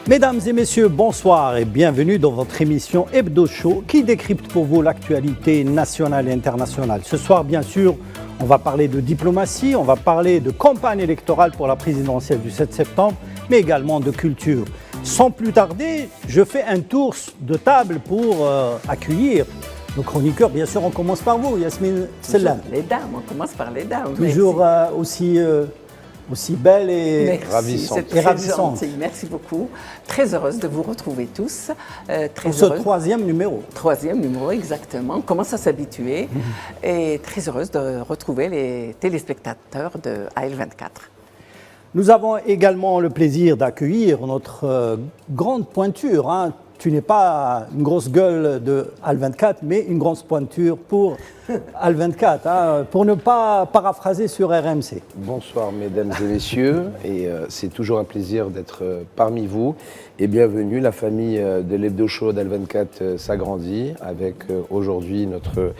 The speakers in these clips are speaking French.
Mesdames et messieurs, bonsoir et bienvenue dans votre émission Hebdo Show qui décrypte pour vous l'actualité nationale et internationale. Ce soir, bien sûr, on va parler de diplomatie, on va parler de campagne électorale pour la présidentielle du 7 septembre, mais également de culture. Sans plus tarder, je fais un tour de table pour accueillir nos chroniqueurs. Bien sûr, on commence par vous, Yasmine Sellam. Les dames, on commence par les dames. Toujours aussi belle et ravissante. C'est très gentil, merci beaucoup. Très heureuse de vous retrouver tous. Pour ce troisième numéro. Troisième numéro, exactement. On commence à s'habituer. Et très heureuse de retrouver les téléspectateurs de AL24. Nous avons également le plaisir d'accueillir notre grande pointure. Hein. Tu n'es pas une grosse gueule de AL24, mais une grosse pointure pour AL24, hein, pour ne pas paraphraser sur RMC. Bonsoir mesdames et messieurs, et c'est toujours un plaisir d'être parmi vous. Et bienvenue, la famille de l'Hebdo Show d'AL24 s'agrandit avec aujourd'hui notre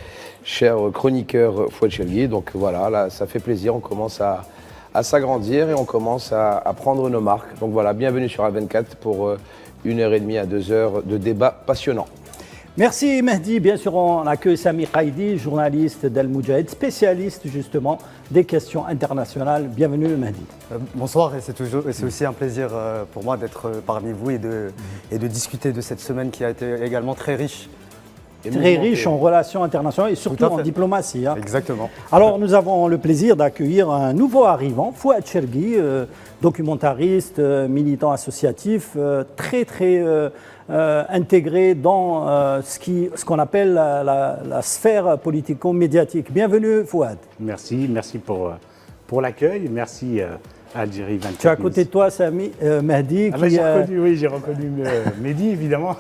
cher chroniqueur Fouad Chelgui. Donc voilà, là, ça fait plaisir, on commence à s'agrandir et on commence à prendre nos marques. Donc voilà, bienvenue sur AL24 pour 1h30 à 2h de débat passionnant. Merci Mehdi. Bien sûr, on accueille Sami Qaidi, journaliste d'Al Moudjahid, spécialiste justement des questions internationales. Bienvenue Mehdi. Bonsoir, et c'est aussi un plaisir pour moi d'être parmi vous et de discuter de cette semaine qui a été également très riche. Très riche en relations internationales et surtout en diplomatie. Hein. Exactement. Alors nous avons le plaisir d'accueillir un nouveau arrivant, Fouad Chelgui, documentariste, militant associatif, très intégré dans ce qu'on appelle la sphère politico-médiatique. Bienvenue Fouad. Merci pour l'accueil, merci Algérie 24. Tu as à côté de toi Sami Mehdi. J'ai reconnu Mehdi évidemment.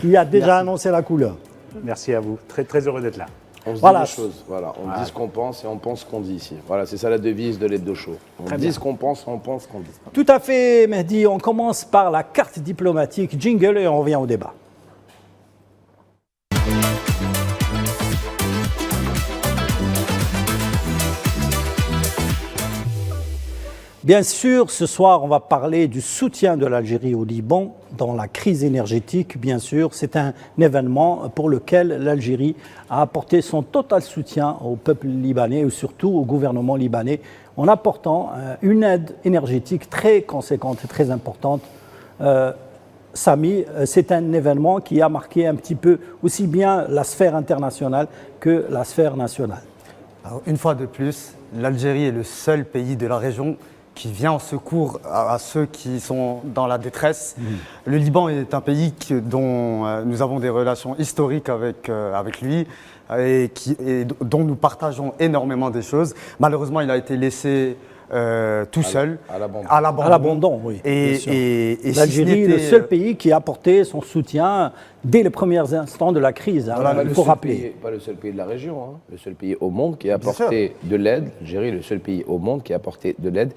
Qui a déjà annoncé la couleur. Merci à vous, très heureux d'être là. On se dit les choses, voilà. On dit ce qu'on pense et on pense ce qu'on dit ici. Voilà, c'est ça la devise de l'Hebdo Show. On dit ce qu'on pense, on pense ce qu'on dit. Tout à fait Mehdi, on commence par la carte diplomatique, jingle et on revient au débat. Bien sûr, ce soir, on va parler du soutien de l'Algérie au Liban dans la crise énergétique. Bien sûr, c'est un événement pour lequel l'Algérie a apporté son total soutien au peuple libanais et surtout au gouvernement libanais en apportant une aide énergétique très conséquente et très importante. Sami, c'est un événement qui a marqué un petit peu aussi bien la sphère internationale que la sphère nationale. Alors, une fois de plus, l'Algérie est le seul pays de la région qui vient en secours à ceux qui sont dans la détresse. Le Liban est un pays dont nous avons des relations historiques avec lui et dont nous partageons énormément des choses. Malheureusement, il a été laissé tout seul, à l'abandon. Oui, et l'Algérie est le seul pays qui a apporté son soutien dès les premiers instants de la crise. Voilà, il faut rappeler. Pas le seul pays de la région, hein. Le seul pays au monde qui a apporté de l'aide. L'Algérie est le seul pays au monde qui a apporté de l'aide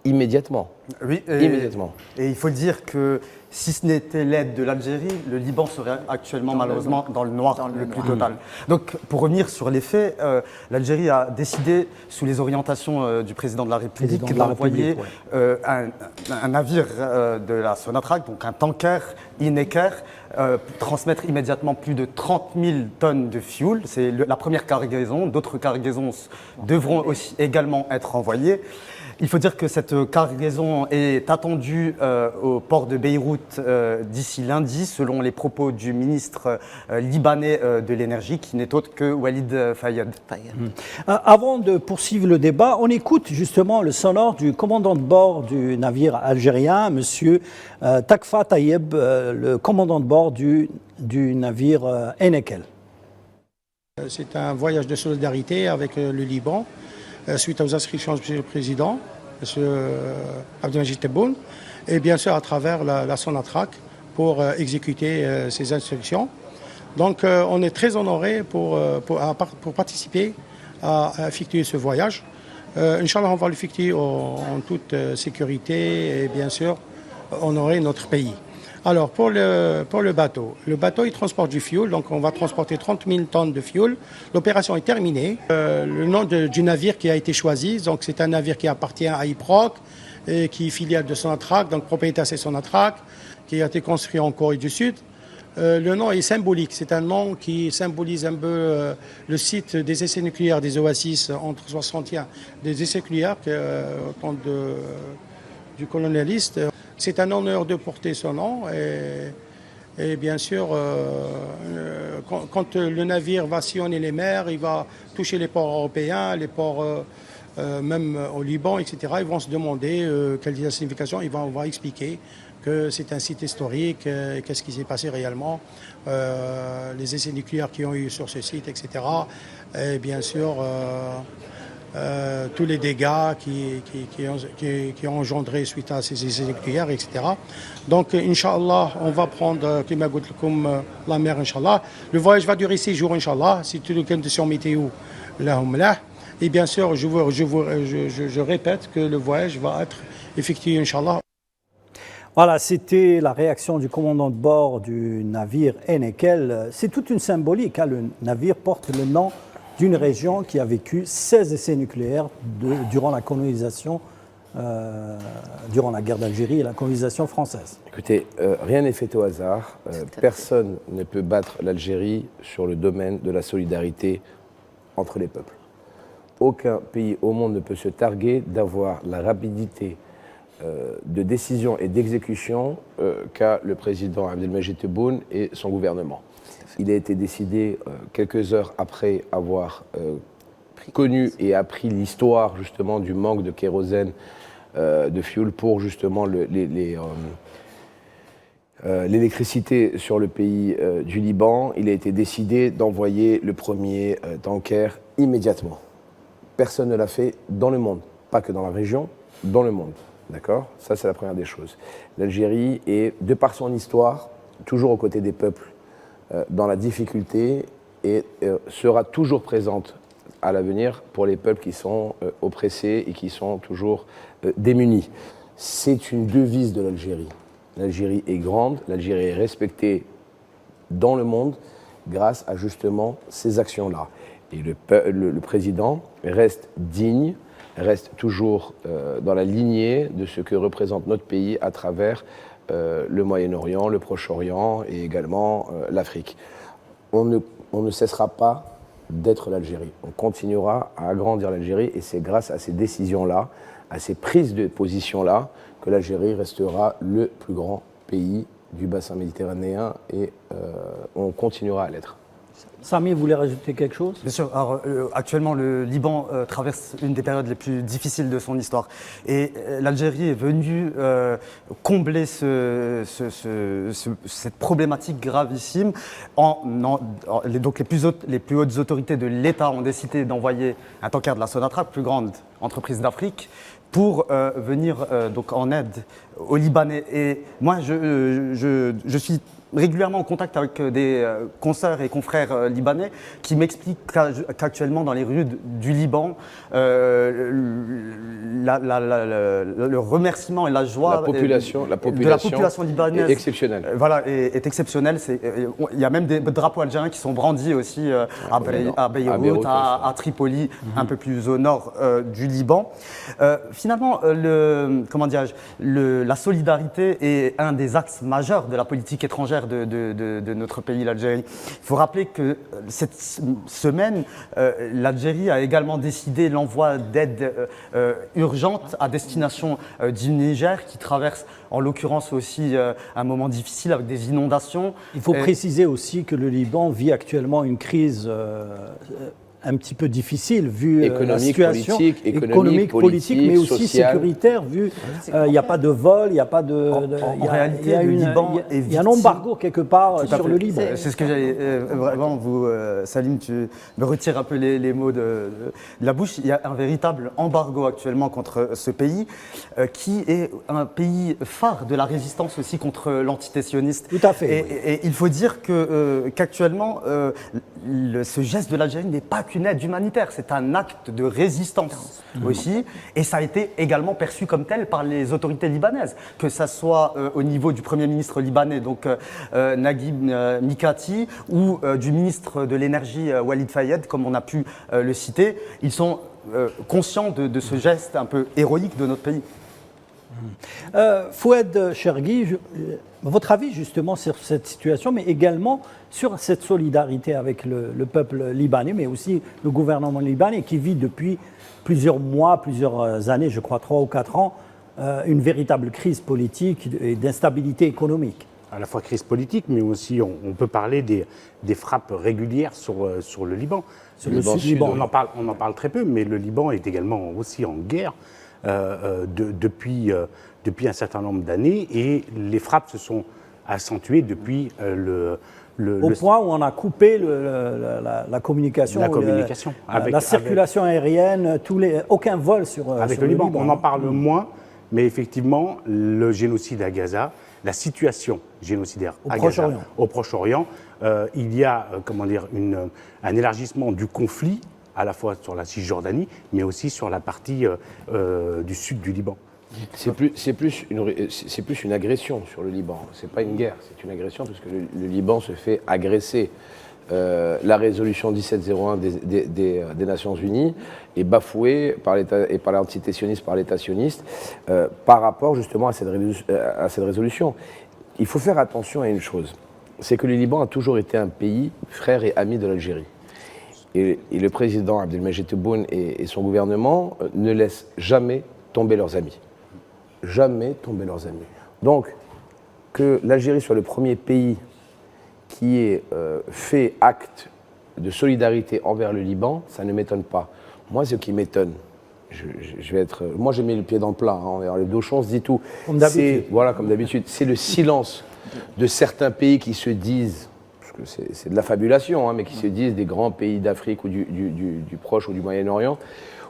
immédiatement. Oui, immédiatement. Et il faut dire que si ce n'était l'aide de l'Algérie, le Liban serait actuellement malheureusement dans le noir le plus total. Donc pour revenir sur les faits, l'Algérie a décidé, sous les orientations du président de la République, d'envoyer un navire de la Sonatrach, donc un tanker Ineker, transmettre immédiatement plus de 30 000 tonnes de fuel. C'est la première cargaison. D'autres cargaisons devront aussi également être envoyées. Il faut dire que cette cargaison est attendue au port de Beyrouth d'ici lundi, selon les propos du ministre libanais de l'énergie, qui n'est autre que Walid Fayad. Avant de poursuivre le débat, on écoute justement le sonore du commandant de bord du navire algérien, monsieur Takfa Tayeb, le commandant de bord du navire Enekel. C'est un voyage de solidarité avec le Liban. Suite aux inscriptions du Président, M. Abdelmajid Tebboune, et bien sûr à travers la Sonatrach pour exécuter ces instructions. Donc on est très honorés pour participer à effectuer ce voyage. Inch'Allah, on va l'effectuer en toute sécurité et bien sûr honorer notre pays. Alors, pour le bateau il transporte du fioul, donc on va transporter 30 000 tonnes de fioul. L'opération est terminée. Le nom du navire qui a été choisi, donc c'est un navire qui appartient à IPROC, et qui est filiale de Sonatrach, donc propriétaire c'est Sonatrach, qui a été construit en Corée du Sud. Le nom est symbolique, c'est un nom qui symbolise un peu le site des essais nucléaires des Oasis entre 61, des essais nucléaires au temps du colonialiste. C'est un honneur de porter son nom et bien sûr, quand le navire va sillonner les mers, il va toucher les ports européens, les ports même au Liban, etc. Ils vont se demander quelle est la signification, on va expliquer que c'est un site historique, qu'est-ce qui s'est passé réellement, les essais nucléaires qui ont eu sur ce site, etc. Et bien sûr, tous les dégâts qui ont engendré suite à ces essais nucléaires, etc. Donc, Inch'Allah, on va prendre comme la mer, Inch'Allah. Le voyage va durer 6 jours, Inch'Allah, si toutes les conditions météo là. Et bien sûr, je répète que le voyage va être effectué, Inch'Allah. Voilà, c'était la réaction du commandant de bord du navire Hennekel. C'est toute une symbolique. Hein. Le navire porte le nom d'une région qui a vécu 16 essais nucléaires durant la colonisation, durant la guerre d'Algérie et la colonisation française. Écoutez, rien n'est fait au hasard. Personne ne peut battre l'Algérie sur le domaine de la solidarité entre les peuples. Aucun pays au monde ne peut se targuer d'avoir la rapidité de décision et d'exécution qu'a le président Abdelmajid Tebboune et son gouvernement. Il a été décidé quelques heures après avoir connu et appris l'histoire justement du manque de kérosène, de fioul pour justement l'électricité sur le pays du Liban. Il a été décidé d'envoyer le premier tanker immédiatement. Personne ne l'a fait dans le monde, pas que dans la région, dans le monde. D'accord ? Ça, c'est la première des choses. L'Algérie est, de par son histoire, toujours aux côtés des peuples dans la difficulté et sera toujours présente à l'avenir pour les peuples qui sont oppressés et qui sont toujours démunis. C'est une devise de l'Algérie. L'Algérie est grande, l'Algérie est respectée dans le monde grâce à justement ces actions-là. Et le président reste digne, reste toujours dans la lignée de ce que représente notre pays à travers le Moyen-Orient, le Proche-Orient et également l'Afrique. On ne cessera pas d'être l'Algérie. On continuera à agrandir l'Algérie et c'est grâce à ces décisions-là, à ces prises de position-là, que l'Algérie restera le plus grand pays du bassin méditerranéen et on continuera à l'être. Samy, vous voulez rajouter quelque chose ? Bien sûr. Alors, actuellement, le Liban traverse une des périodes les plus difficiles de son histoire. Et l'Algérie est venue combler cette problématique gravissime. Donc, les plus hautes autorités de l'État ont décidé d'envoyer un tanker de la Sonatrach, plus grande entreprise d'Afrique, pour venir donc en aide aux Libanais. Et moi, je suis régulièrement en contact avec des consoeurs et confrères libanais qui m'expliquent qu'actuellement dans les rues du Liban, le remerciement et la joie de la population libanaise est exceptionnelle. Est exceptionnelle. Il y a même des drapeaux algériens qui sont brandis aussi à Beyrouth, à Tripoli, un peu plus au nord du Liban. Finalement, la solidarité est un des axes majeurs de la politique étrangère de notre pays, l'Algérie. Il faut rappeler que cette semaine, l'Algérie a également décidé l'envoi d'aide urgente à destination du Niger, qui traverse en l'occurrence aussi un moment difficile avec des inondations. Il faut préciser aussi que le Liban vit actuellement une crise un petit peu difficile vu la situation économique, politique, mais aussi sociale. Sécuritaire, vu il n'y a pas de vol, il n'y a pas en réalité, le Liban est il y a un embargo quelque part sur le Liban. C'est ce que j'allais vraiment Salim, tu me retires un peu les mots de la bouche. Il y a un véritable embargo actuellement contre ce pays, qui est un pays phare de la résistance aussi contre l'entité sioniste. Tout à fait. Et il faut dire qu'actuellement, ce geste de l'Algérie n'est pas qu'une aide humanitaire, c'est un acte de résistance aussi, et ça a été également perçu comme tel par les autorités libanaises, que ça soit au niveau du Premier ministre libanais, donc Naguib Mikati, ou du ministre de l'énergie Walid Fayed, comme on a pu le citer. Ils sont conscients de ce geste un peu héroïque de notre pays. Fouad Chergui, votre avis justement sur cette situation, mais également sur cette solidarité avec le peuple libanais, mais aussi le gouvernement libanais qui vit depuis plusieurs mois, plusieurs années, je crois 3 ou 4 ans, une véritable crise politique et d'instabilité économique. À la fois crise politique, mais aussi on peut parler des frappes régulières sur le Liban. Sur le sud Liban. On en parle très peu, mais le Liban est également aussi en guerre depuis un certain nombre d'années, et les frappes se sont accentuées depuis au point où on a coupé la communication, la circulation aérienne, aucun vol sur le Liban. Liban. On en parle moins, mais effectivement, le génocide à Gaza, la situation génocidaire au Proche-Orient, il y a un élargissement du conflit, à la fois sur la Cisjordanie, mais aussi sur la partie du sud du Liban. C'est plus une agression sur le Liban. C'est pas une guerre, c'est une agression parce que le Liban se fait agresser. La résolution 1701 des Nations Unies est bafouée par l'État et par l'antisétioniste, par l'État sioniste, par rapport justement à cette résolution. Il faut faire attention à une chose, c'est que le Liban a toujours été un pays frère et ami de l'Algérie. Et le président Abdelmajid Tebboune et son gouvernement ne laissent jamais tomber leurs amis. Jamais tomber leurs amis. Donc, que l'Algérie soit le premier pays qui ait fait acte de solidarité envers le Liban, ça ne m'étonne pas. Moi, ce qui m'étonne, moi j'ai mis le pied dans le plat, envers le Dochon, on se dit tout. Comme d'habitude. Voilà, comme d'habitude. C'est le silence de certains pays qui se disent, c'est de la fabulation, mais qui se disent des grands pays d'Afrique ou du Proche ou du Moyen-Orient,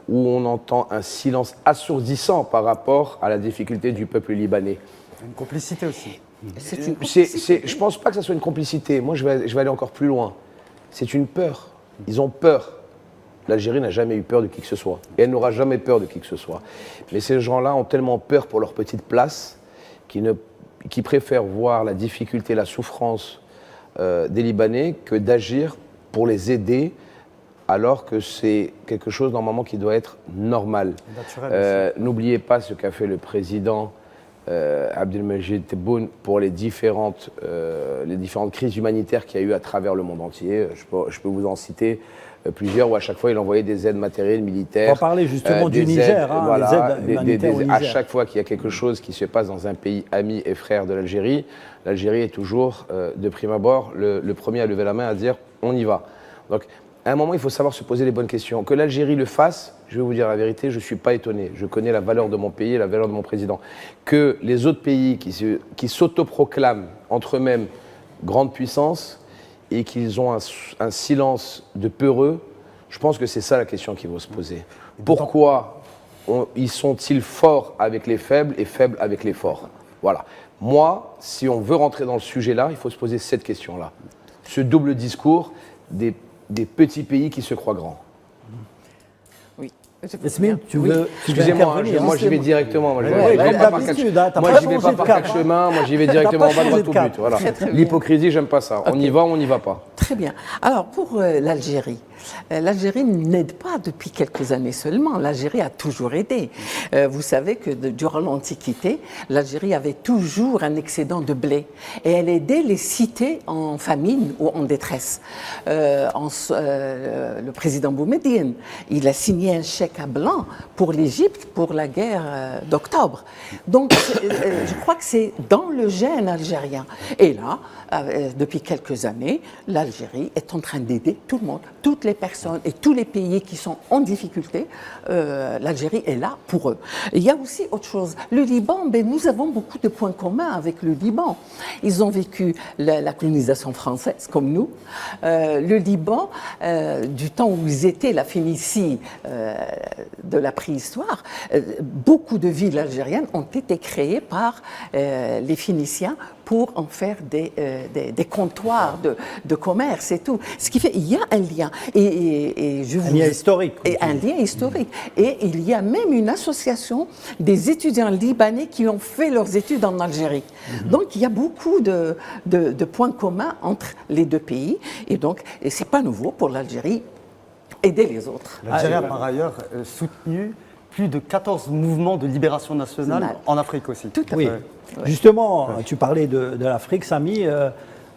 où on entend un silence assourdissant par rapport à la difficulté du peuple libanais. Une complicité aussi. Je ne pense pas que ça soit une complicité. Moi, je vais aller encore plus loin. C'est une peur. Ils ont peur. L'Algérie n'a jamais eu peur de qui que ce soit. Et elle n'aura jamais peur de qui que ce soit. Mais ces gens-là ont tellement peur pour leur petite place qu'ils préfèrent voir la difficulté, la souffrance des Libanais que d'agir pour les aider, alors que c'est quelque chose normalement qui doit être normal. N'oubliez pas ce qu'a fait le président Abdelmajid Tebboune pour les différentes crises humanitaires qu'il y a eu à travers le monde entier. Je peux vous en citer plusieurs où à chaque fois il envoyait des aides matérielles, militaires. On va parler justement du Niger, les aides humanitaires au Niger. À chaque fois qu'il y a quelque chose qui se passe dans un pays ami et frère de l'Algérie, l'Algérie est toujours, de prime abord, le premier à lever la main à dire on y va. Donc, à un moment, il faut savoir se poser les bonnes questions. Que l'Algérie le fasse, je vais vous dire la vérité, je ne suis pas étonné. Je connais la valeur de mon pays et la valeur de mon président. Que les autres pays qui s'autoproclament entre eux-mêmes grande puissance et qu'ils ont un silence de peureux, je pense que c'est ça la question qu'il faut se poser. Pourquoi ils sont-ils forts avec les faibles et faibles avec les forts? Voilà. Moi, si on veut rentrer dans le sujet-là, il faut se poser cette question-là. Ce double discours des petits pays qui se croient grands. Oui. Yasmine, tu veux Excusez-moi, moi j'y vais directement. Moi j'y vais pas par quatre chemins, moi j'y vais directement en bas droit au but. Voilà. L'hypocrisie, j'aime pas ça. On y va ou on n'y va pas. Très bien. Alors pour l'Algérie, l'Algérie n'aide pas depuis quelques années seulement. L'Algérie a toujours aidé. Vous savez que durant l'Antiquité, l'Algérie avait toujours un excédent de blé et elle aidait les cités en famine ou en détresse. Le président Boumediene, il a signé un chèque à blanc pour l'Égypte pour la guerre d'octobre. Donc je crois que c'est dans le gène algérien. Et là, depuis quelques années, l'Algérie est en train d'aider tout le monde, toutes les personnes et tous les pays qui sont en difficulté. L'Algérie est là pour eux. Il y a aussi autre chose. Le Liban, nous avons beaucoup de points communs avec le Liban. Ils ont vécu la colonisation française comme nous. Le Liban, du temps où ils étaient la Phénicie de la préhistoire, beaucoup de villes algériennes ont été créées par les Phéniciens pour en faire des comptoirs de commerce et tout. Ce qui fait qu'il y a un lien. Un lien historique. Un lien historique. Et il y a même une association des étudiants libanais qui ont fait leurs études en Algérie. Donc il y a beaucoup de points communs entre les deux pays. Et donc, ce n'est pas nouveau pour l'Algérie aider les autres. L'Algérie a par ailleurs soutenu plus de 14 mouvements de libération nationale en Afrique aussi. Tout à Oui. fait. Justement, tu parlais de l'Afrique, Samy.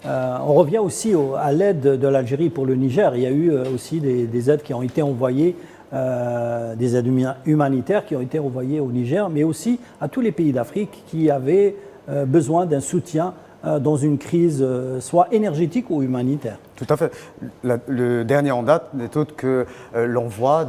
On revient aussi à l'aide de l'Algérie pour le Niger. Il y a eu aussi des aides qui ont été envoyées, des aides humanitaires qui ont été envoyées au Niger, mais aussi à tous les pays d'Afrique qui avaient besoin d'un soutien dans une crise soit énergétique ou humanitaire. Tout à fait. Le dernier en date n'est autre que l'envoi,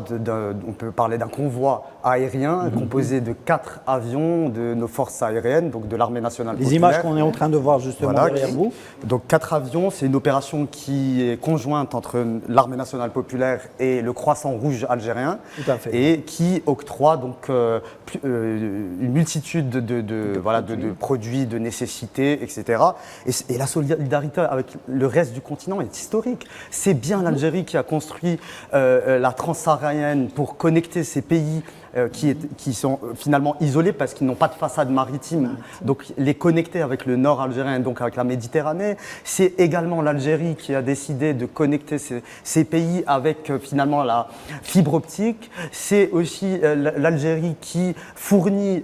on peut parler d'un convoi aérien composé de 4 avions de nos forces aériennes, donc de l'armée nationale populaire. Les images qu'on est en train de voir justement derrière vous. Donc 4 avions, c'est une opération qui est conjointe entre l'armée nationale populaire et le Croissant Rouge algérien. Tout à fait. Et qui octroie donc une multitude de produits, de nécessités, etc. Et la solidarité avec le reste du continent est historique. C'est bien l'Algérie qui a construit la transsaharienne pour connecter ces pays qui sont finalement isolés parce qu'ils n'ont pas de façade maritime, donc les connecter avec le nord algérien, donc avec la Méditerranée. C'est également l'Algérie qui a décidé de connecter ces pays avec finalement la fibre optique. C'est aussi l'Algérie qui fournit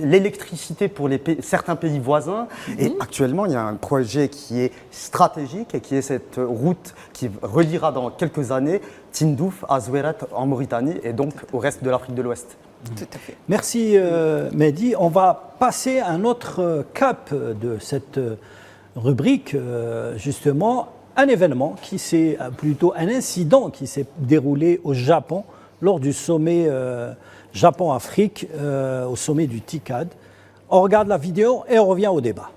l'électricité pour certains pays voisins. Et actuellement, il y a un projet qui est stratégique et qui est cette route qui reliera dans quelques années Tindouf à Zouéret en Mauritanie et donc au reste de l'Afrique de l'Ouest. Tout à fait. Merci Mehdi. On va passer à un autre cap de cette rubrique, justement, un événement qui s'est, plutôt un incident qui s'est déroulé au Japon lors du sommet Japon-Afrique, au sommet du TICAD. On regarde la vidéo et on revient au débat.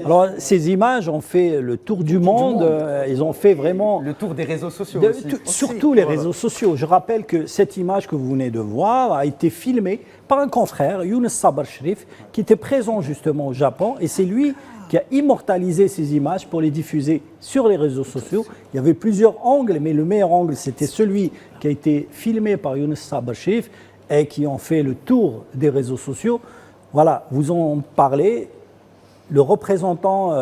Alors, ces images ont fait le tour du monde. Ils ont fait vraiment le tour des réseaux sociaux aussi. Surtout les réseaux sociaux. Je rappelle que cette image que vous venez de voir a été filmée par un confrère, Younes Sabar Sherif, qui était présent justement au Japon. Et c'est lui qui a immortalisé ces images pour les diffuser sur les réseaux sociaux. Il y avait plusieurs angles, mais le meilleur angle, c'était celui qui a été filmé par Younes Sabar Sherif et qui ont fait le tour des réseaux sociaux. Voilà, vous en parlez. Le représentant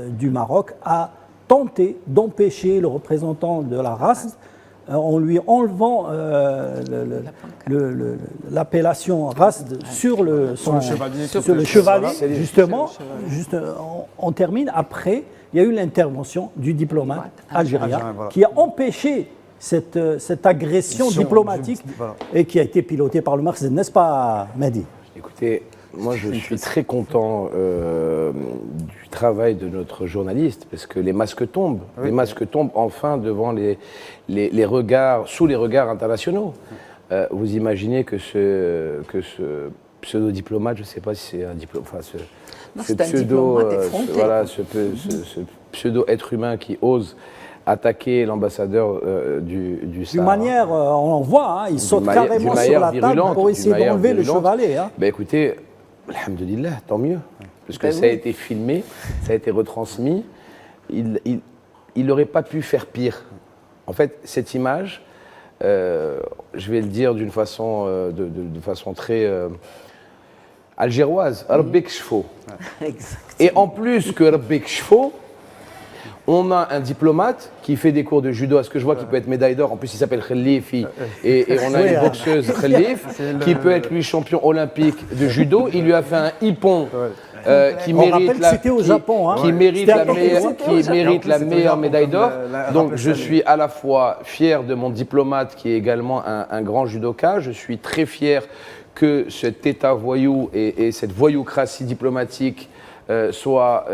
du Maroc a tenté d'empêcher le représentant de la race en lui enlevant l'appellation race sur le chevalier, justement. On termine. Après, il y a eu l'intervention du diplomate algérien qui a empêché cette agression diplomatique et qui a été pilotée par le Maroc, n'est-ce pas, Mehdi? Écoutez, moi, je suis très content du travail de notre journaliste, parce que les masques tombent. Oui. Les masques tombent enfin devant les regards, sous les regards internationaux. Vous imaginez que ce pseudo-diplomate, je ne sais pas si c'est un diplomate, enfin ce pseudo-être humain qui ose attaquer l'ambassadeur du Sahara. D'une manière, on en voit, il saute carrément sur la table pour essayer d'enlever le chevalet. Ben écoutez, alhamdoulilah, tant mieux. Parce que ça a été filmé, ça a été retransmis. Il n'aurait pas pu faire pire. En fait, cette image, je vais le dire d'une façon, de façon très algéroise, Rabbik Chfo. Et en plus que Rabbik Chfo, on a un diplomate qui fait des cours de judo, à ce que je vois, qui peut être médaille d'or. En plus, il s'appelle Khalifi. Et on a une boxeuse, Khalif, qui peut être, lui, champion olympique de judo. Il lui a fait un hippon qui mérite la meilleure médaille d'or. Donc, je suis à la fois fier de mon diplomate, qui est également un grand judoka. Je suis très fier que cet État voyou et cette voyoucratie diplomatique soit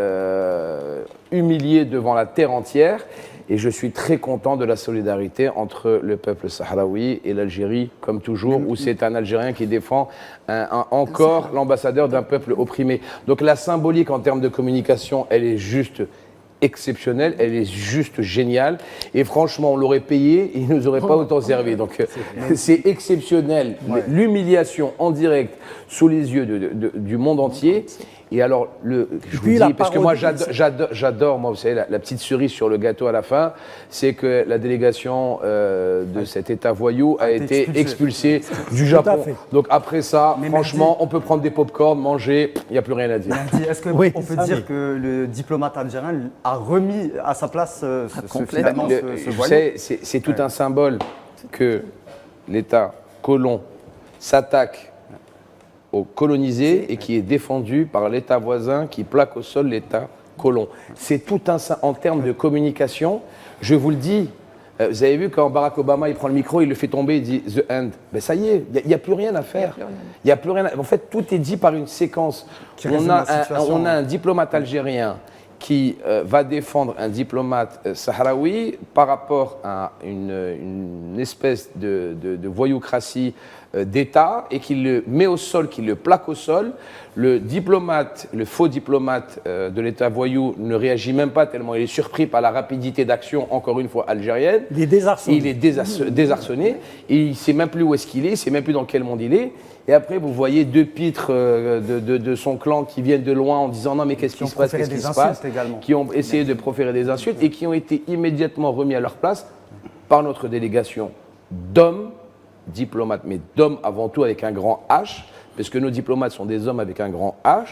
humilié devant la terre entière. Et je suis très content de la solidarité entre le peuple sahraoui et l'Algérie, comme toujours, où c'est un Algérien qui défend encore l'ambassadeur d'un peuple opprimé. Donc la symbolique en termes de communication, elle est juste exceptionnelle, elle est juste géniale. Et franchement, on l'aurait payé et il ne nous aurait pas autant servi. Donc c'est exceptionnel. L'humiliation en direct sous les yeux du monde entier. Et alors, je vous dis, parce que moi j'adore, moi vous savez, la petite cerise sur le gâteau à la fin, c'est que la délégation de cet État voyou a été expulsée du Japon. Donc après ça, franchement, on peut prendre des pop-corn, manger, il n'y a plus rien à dire. Est-ce qu'on peut dire que le diplomate algérien a remis à sa place ce voyou? Vous savez, c'est tout un symbole que l'État colon s'attaque aux colonisés et qui est défendu par l'État voisin qui plaque au sol l'État colon. C'est tout un en termes de communication. Je vous le dis, vous avez vu quand Barack Obama il prend le micro, il le fait tomber, il dit the end. Ben ça y est, il n'y a plus rien à faire. Il y a plus rien. En fait, tout est dit par une séquence. On a un diplomate algérien qui va défendre un diplomate sahraoui par rapport à une espèce de voyoucratie d'État et qui le met au sol, qui le plaque au sol. Le faux diplomate de l'État voyou ne réagit même pas tellement il est surpris par la rapidité d'action, encore une fois, algérienne. Il est désarçonné. Il est désarçonné et il ne sait même plus où est-ce qu'il est, il ne sait même plus dans quel monde il est. Et après, vous voyez deux pitres de son clan qui viennent de loin en disant non mais qu'est-ce qui se passe, qui ont essayé de proférer des insultes et qui ont été immédiatement remis à leur place par notre délégation d'hommes diplomates, mais d'hommes avant tout avec un grand H, parce que nos diplomates sont des hommes avec un grand H,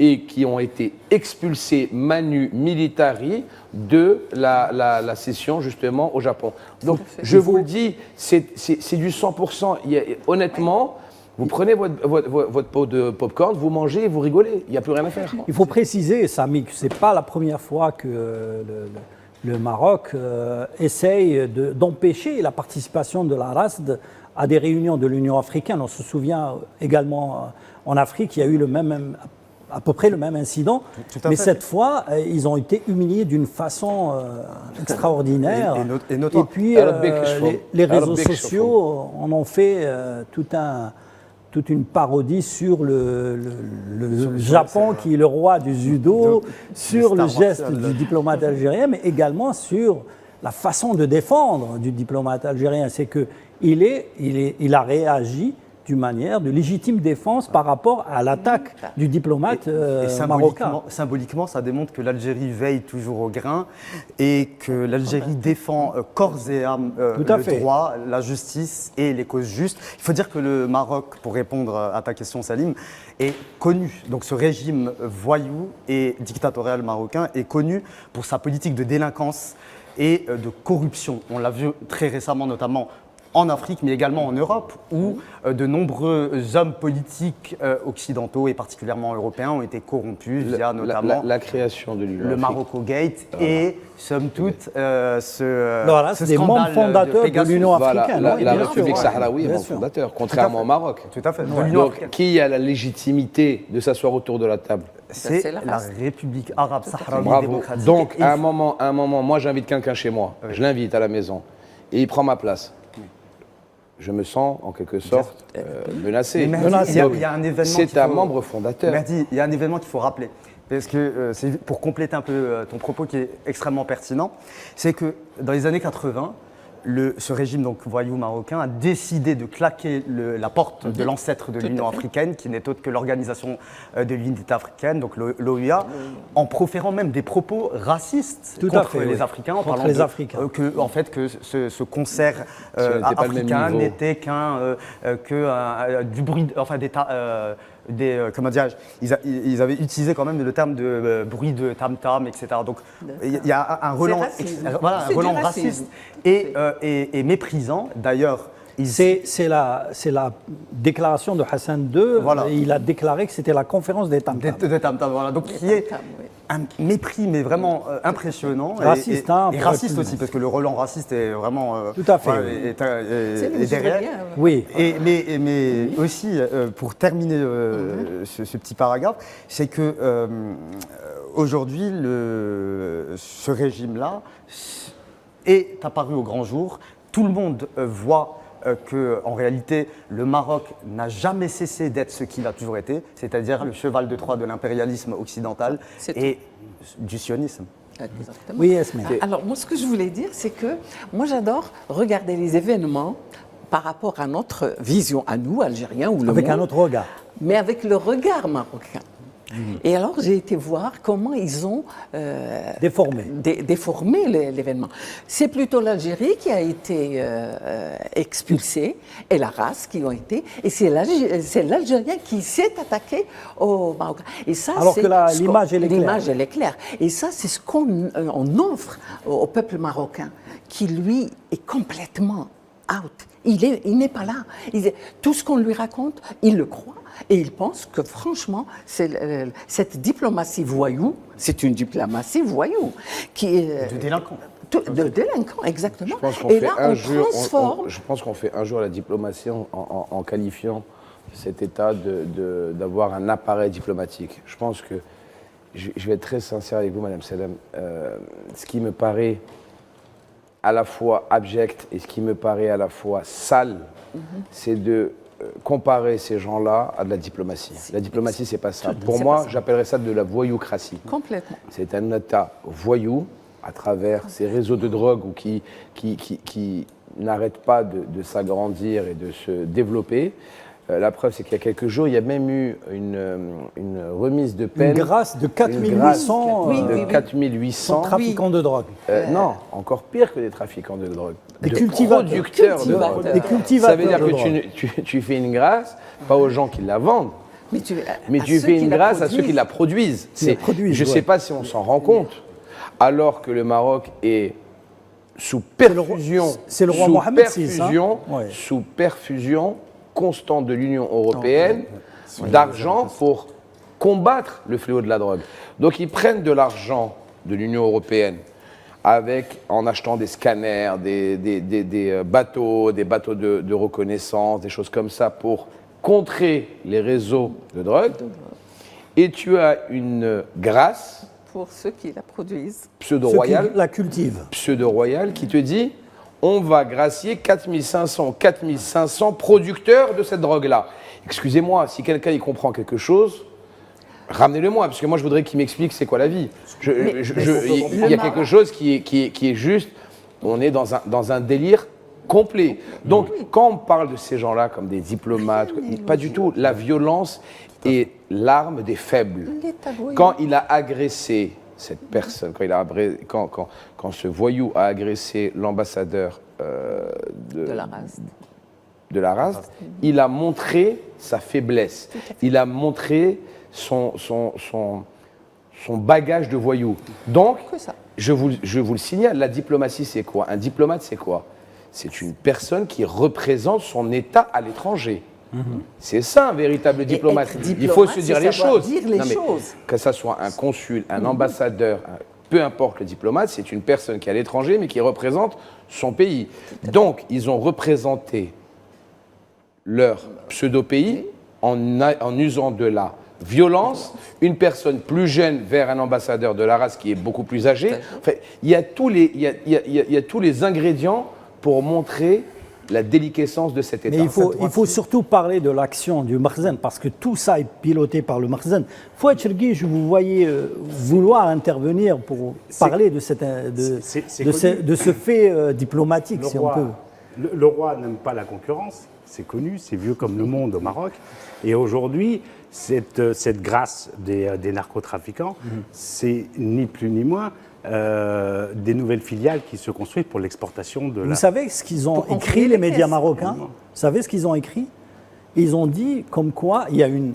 et qui ont été expulsés manu militari de la session justement au Japon. Donc je vous le dis, c'est du 100%. Honnêtement, vous prenez votre pot de pop-corn, vous mangez et vous rigolez. Il n'y a plus rien à faire. Il faut préciser, Samy, que ce n'est pas la première fois que le Maroc essaye d'empêcher la participation de la RASD à des réunions de l'Union africaine. On se souvient également en Afrique, il y a eu à peu près le même incident. Mais cette fois, ils ont été humiliés d'une façon extraordinaire. Et puis, les réseaux sociaux en ont fait toute une parodie sur le Japon, qui est le roi du judo, sur le geste du diplomate algérien, mais également sur la façon de défendre du diplomate algérien. C'est qu'il a réagi d'une manière de légitime défense par rapport à l'attaque du diplomate marocain. Symboliquement, ça démontre que l'Algérie veille toujours au grain et que l'Algérie défend corps et âme le droit, la justice et les causes justes. Il faut dire que le Maroc, pour répondre à ta question Salim, est connu. Donc ce régime voyou et dictatorial marocain est connu pour sa politique de délinquance et de corruption. On l'a vu très récemment, notamment en Afrique, mais également en Europe, où de nombreux hommes politiques occidentaux et particulièrement européens ont été corrompus via notamment la création de l'Union le Marocco Gate et, somme toute, c'est des membres fondateurs de l'Union africaine. La République sahraoui est membre fondateur, contrairement au Maroc. Tout à fait. Donc, qui a la légitimité de s'asseoir autour de la table? C'est la République arabe sahraoui démocratique. Donc, à un moment, moi j'invite quelqu'un chez moi, je l'invite à la maison, et il prend ma place. Je me sens en quelque sorte menacé. Il y a un événement. C'est un membre fondateur. Mehdi, il y a un événement qu'il faut rappeler. Parce que c'est pour compléter un peu ton propos qui est extrêmement pertinent. C'est que dans les années 80, ce régime donc voyou marocain a décidé de claquer la porte de l'ancêtre de l'Union africaine, qui n'est autre que l'Organisation de l'Unité africaine, donc l'OUA, en proférant même des propos racistes contre les Africains, en parlant que ce concert africain n'était du bruit, enfin comment dirais-je, ils avaient utilisé quand même le terme de bruit de tam-tam, etc. Donc il y a un relent raciste et méprisant. D'ailleurs, c'est la déclaration de Hassan II. Voilà. Il a déclaré que c'était la conférence des tam-tam. Voilà. Donc il y a un mépris, mais vraiment impressionnant. Raciste, et raciste aussi, parce que le relent raciste est vraiment tout à fait. est derrière. Oui. Mais aussi, pour terminer ce petit paragraphe, c'est que aujourd'hui, ce régime-là est apparu au grand jour. Tout le monde voit qu'en réalité, le Maroc n'a jamais cessé d'être ce qu'il a toujours été, c'est-à-dire le cheval de Troie de l'impérialisme occidental et du sionisme. Exactement. Oui, Esmé. Alors, moi, ce que je voulais dire, c'est que moi, j'adore regarder les événements par rapport à notre vision, à nous, Algériens, ou le Avec monde, un autre regard. mais avec le regard marocain. Et alors, j'ai été voir comment ils ont Déformé. déformé l'événement. C'est plutôt l'Algérie qui a été expulsée et la race qui ont été. Et c'est l'Algérien qui s'est attaqué au Marocain. Et ça, Alors que c'est l'image, elle est claire. l'image, elle est claire. Et ça, c'est ce qu'on on offre au peuple marocain, qui lui est complètement out. Il n'est pas là. Tout ce qu'on lui raconte, il le croit. Et il pense que, franchement, cette diplomatie voyou, c'est une diplomatie voyou. De délinquants. De délinquants, exactement. Je pense qu'on Et fait là, un on jour, transforme. je pense qu'on fait un jour la diplomatie en qualifiant cet État d'avoir un appareil diplomatique. Je pense que, je vais être très sincère avec vous, Madame Salem, ce qui me paraît à la fois abject et ce qui me paraît à la fois sale, c'est de comparer ces gens-là à de la diplomatie. La diplomatie, c'est pas ça. Pour moi, j'appellerais ça de la voyoucratie. Complètement. C'est un État voyou à travers ces réseaux de drogue ou qui n'arrêtent pas de s'agrandir et de se développer. La preuve, c'est qu'il y a quelques jours, il y a même eu une remise de peine. Une grâce de 4800 de 4800 trafiquants de drogue. Non, encore pire que des trafiquants de drogue. Des De cultivateurs. producteurs de drogue. Des cultivateurs Ça veut dire de drogue. que tu fais une grâce, pas aux gens qui la vendent, mais tu ceux fais qui une la grâce à ceux qui la produisent. produisent. Qui la produisent, Je ne ouais. sais pas si on s'en rend compte, alors que le Maroc est sous perfusion, c'est le roi sous Mohamed VI, perfusion, hein. Ouais. sous perfusion constante de l'Union européenne d'argent pour combattre le fléau de la drogue. Donc ils prennent de l'argent de l'Union européenne en achetant des scanners, des bateaux de reconnaissance, des choses comme ça pour contrer les réseaux de drogue. Et tu as une grâce Pour ceux qui la produisent. pseudo-royale Ceux qui la cultivent. pseudo-royale qui te dit on va gracier 4500 producteurs de cette drogue-là. Excusez-moi, si quelqu'un y comprend quelque chose, ramenez-le-moi, parce que moi je voudrais qu'il m'explique c'est quoi la vie. Il y a quelque chose qui est juste, on est dans un délire complet. Donc quand on parle de ces gens-là comme des diplomates, pas du tout, la violence est l'arme des faibles. Quand il a agressé cette personne, quand ce voyou a agressé l'ambassadeur De la race. de la race, il a montré sa faiblesse. Il a montré son bagage de voyou. Donc, Que ça. je vous le signale, la diplomatie, c'est quoi? Un diplomate, c'est quoi? C'est une personne qui représente son État à l'étranger. C'est ça un véritable diplomate. être diplomate, Il faut se dire c'est les savoir choses. dire les Non, mais choses. que ça soit un consul, un ambassadeur, peu importe le diplomate, c'est une personne qui est à l'étranger mais qui représente son pays. Donc, ils ont représenté leur pseudo-pays en usant de la violence, une personne plus jeune vers un ambassadeur de la race qui est beaucoup plus âgé. Enfin, il y a tous les ingrédients pour montrer la déliquescence de cet État. Mais il faut surtout parler de l'action du Makhzen, parce que tout ça est piloté par le Makhzen. Fouad Chergui, je vous voyais vouloir intervenir pour parler de ce fait diplomatique, si on peut. Le roi n'aime pas la concurrence, c'est connu, c'est vieux comme le monde au Maroc. Et aujourd'hui, cette grâce des narcotrafiquants, c'est ni plus ni moins des nouvelles filiales qui se construisent pour l'exportation de la... Vous savez ce qu'ils ont écrit, les médias marocains? Vous savez ce qu'ils ont écrit? Ils ont dit comme quoi il y a une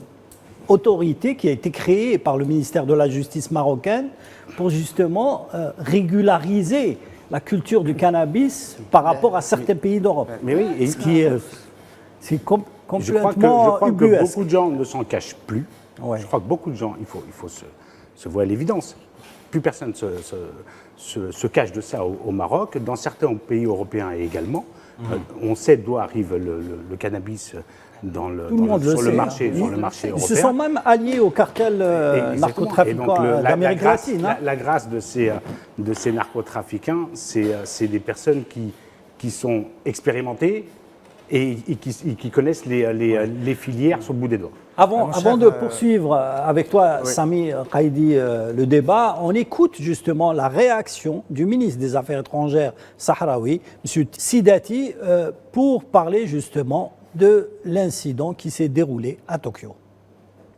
autorité qui a été créée par le ministère de la Justice marocaine pour justement régulariser la culture du cannabis par rapport à certains pays d'Europe. Mais oui, et Ce qui est, c'est complètement je crois que ubuesque. beaucoup de gens ne s'en cachent plus. Ouais. Je crois que beaucoup de gens, il faut se voir l'évidence. Plus personne se cache de ça au Maroc. Dans certains pays européens également, on sait d'où arrive le cannabis sur le marché européen. Ils se sont même alliés au cartel narcotrafiquant d'Amérique latine. La grâce de ces narcotrafiquants, c'est des personnes qui sont expérimentées et qui connaissent les filières sur le bout des doigts. Avant de poursuivre avec toi, oui. Sami Qaïdi, le débat, on écoute justement la réaction du ministre des Affaires étrangères sahraoui, M. Sidati, pour parler justement de l'incident qui s'est déroulé à Tokyo.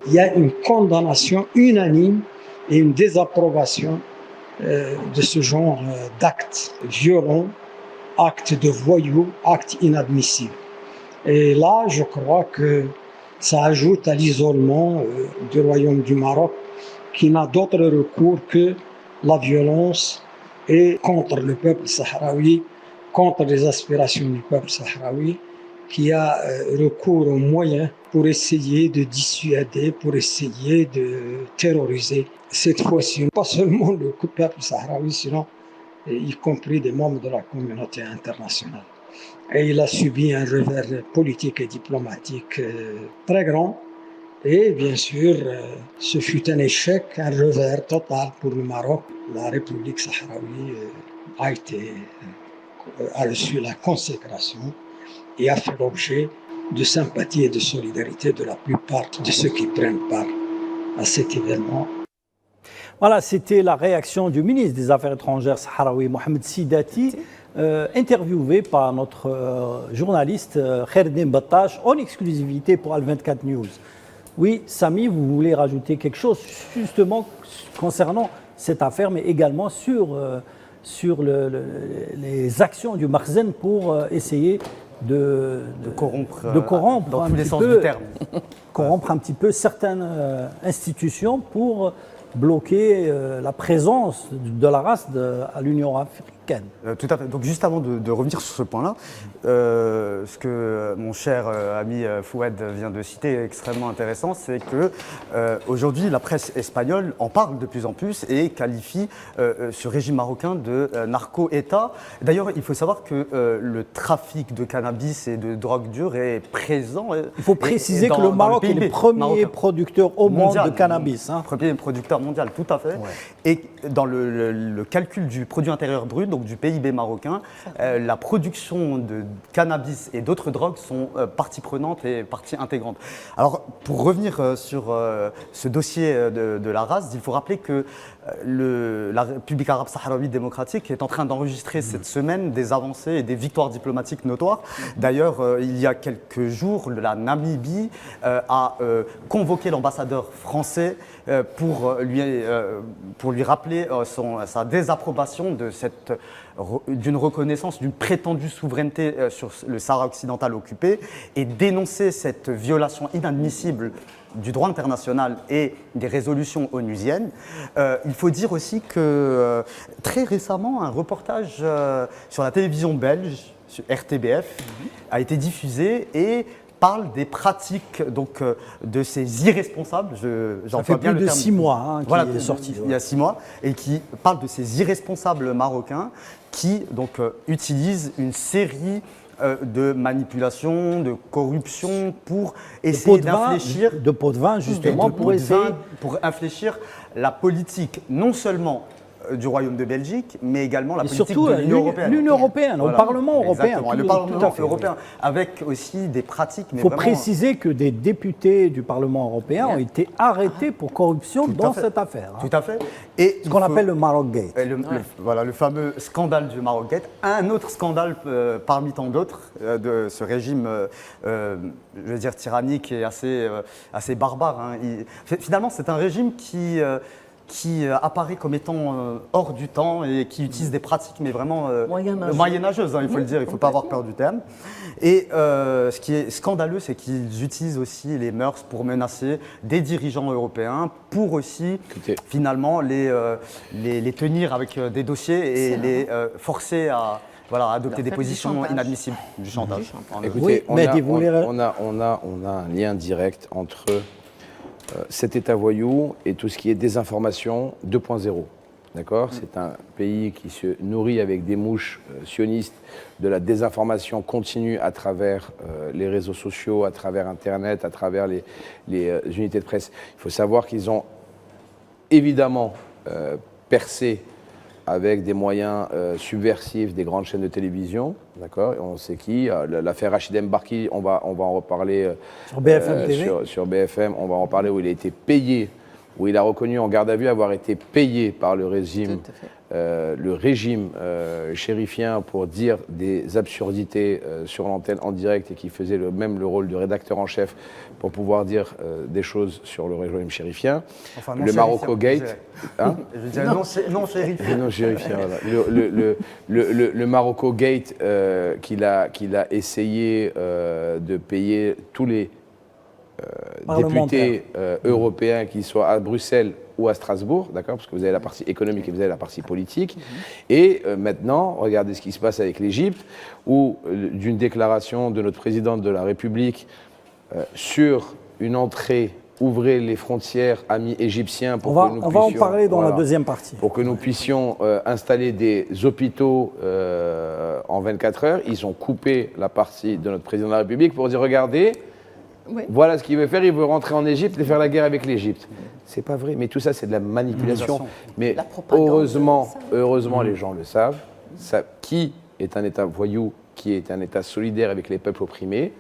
Il y a une condamnation unanime et une désapprobation de ce genre d'actes violents, actes de voyous, actes inadmissibles. Et là, je crois que ça ajoute à l'isolement du Royaume du Maroc, qui n'a d'autre recours que la violence et contre le peuple sahraoui, contre les aspirations du peuple sahraoui, qui a recours aux moyens pour essayer de dissuader, pour essayer de terroriser. Cette fois-ci, pas seulement le peuple sahraoui, sinon y compris des membres de la communauté internationale. Et il a subi un revers politique et diplomatique très grand. Et bien sûr, ce fut un échec, un revers total pour le Maroc. La République sahraoui a reçu la consécration et a fait l'objet de sympathie et de solidarité de la plupart de ceux qui prennent part à cet événement. Voilà, c'était la réaction du ministre des Affaires étrangères sahraoui, Mohamed Sidati, interviewé par notre journaliste Khaireddine Battash en exclusivité pour Al24 News. Oui, Sami, vous voulez rajouter quelque chose justement concernant cette affaire, mais également sur les actions du Makhzen pour essayer de corrompre dans un tous les petit sens peu, du terme. corrompre un petit peu certaines institutions pour bloquer la présence de la race à l'Union africaine. Tout à fait. Donc juste avant de revenir sur ce point-là, ce que mon cher ami Fouad vient de citer est extrêmement intéressant, c'est que aujourd'hui la presse espagnole en parle de plus en plus et qualifie ce régime marocain de narco-État. D'ailleurs, il faut savoir que le trafic de cannabis et de drogue dure est présent. Il faut préciser que le Maroc est le premier producteur au monde de cannabis. Premier producteur mondial, tout à fait. Ouais. Et dans le calcul du produit intérieur brut, donc du PIB marocain, la production de cannabis et d'autres drogues sont partie prenante et partie intégrante. Alors, pour revenir sur ce dossier de la race, il faut rappeler que la République arabe sahraoui démocratique est en train d'enregistrer cette semaine des avancées et des victoires diplomatiques notoires. D'ailleurs, il y a quelques jours, la Namibie a convoqué l'ambassadeur français pour lui rappeler sa désapprobation d'une reconnaissance d'une prétendue souveraineté sur le Sahara occidental occupé et dénoncer cette violation inadmissible du droit international et des résolutions onusiennes. Il faut dire aussi que très récemment, un reportage sur la télévision belge, sur RTBF, a été diffusé et parle des pratiques donc, de ces irresponsables. Ça fait plus de 6 mois qu'il est sorti. Il y a 6 mois, et qui parle de ces irresponsables marocains qui donc, utilisent une série de manipulation, de corruption pour essayer d'infléchir... De pots de vin, justement, pour infléchir la politique, non seulement du Royaume de Belgique, mais également la politique de l'Union européenne. L'Union européenne, voilà. Au Parlement européen. Le Parlement européen, avec aussi des pratiques... Il faut préciser que des députés du Parlement européen ont été arrêtés pour corruption dans cette affaire. Tout à fait. Et ce qu'on appelle le Maroc Gate. Voilà, le fameux scandale du Maroc Gate. Un autre scandale parmi tant d'autres de ce régime, je veux dire, tyrannique et assez barbare. Finalement, c'est un régime qui apparaît comme étant hors du temps et qui utilise des pratiques, mais vraiment moyenâgeuses, il faut le dire, il ne faut pas avoir peur du terme. Et ce qui est scandaleux, c'est qu'ils utilisent aussi les mœurs pour menacer des dirigeants européens, pour aussi, finalement, les tenir avec des dossiers et les forcer à... Voilà, adopter des positions inadmissibles, du chantage. Écoutez, on a un lien direct entre cet État voyou et tout ce qui est désinformation 2.0. D'accord ? C'est un pays qui se nourrit avec des mouches sionistes de la désinformation continue à travers les réseaux sociaux, à travers Internet, à travers les unités de presse. Il faut savoir qu'ils ont évidemment percé avec des moyens subversifs des grandes chaînes de télévision, d'accord. On sait qui, l'affaire Rachid Mbarki, on va en reparler sur BFM TV. Sur BFM, on va en parler, où il a été payé, où il a reconnu en garde à vue avoir été payé par le régime chérifien pour dire des absurdités sur l'antenne en direct, et qui faisait même le rôle de rédacteur en chef pour pouvoir dire des choses sur le régime chérifien. Enfin, le Marocco Gate. Hein, je veux dire non chérifien. Non chérifien, voilà. Le Marocco Gate qu'il a essayé de payer tous les députés européens, qu'ils soient à Bruxelles ou à Strasbourg, d'accord, parce que vous avez la partie économique et vous avez la partie politique. Et maintenant, regardez ce qui se passe avec l'Égypte, où d'une déclaration de notre présidente de la République sur une entrée, ouvrez les frontières, amis égyptiens, pour que nous puissions... On va en parler dans la deuxième partie. Pour que nous puissions installer des hôpitaux en 24 heures. Ils ont coupé la partie de notre président de la République pour dire, regardez, voilà ce qu'il veut faire, il veut rentrer en Égypte et faire la guerre avec l'Égypte. C'est pas vrai, mais tout ça c'est de la manipulation. Mais heureusement les gens le savent, qui est un État voyou, qui est un État solidaire avec les peuples opprimés.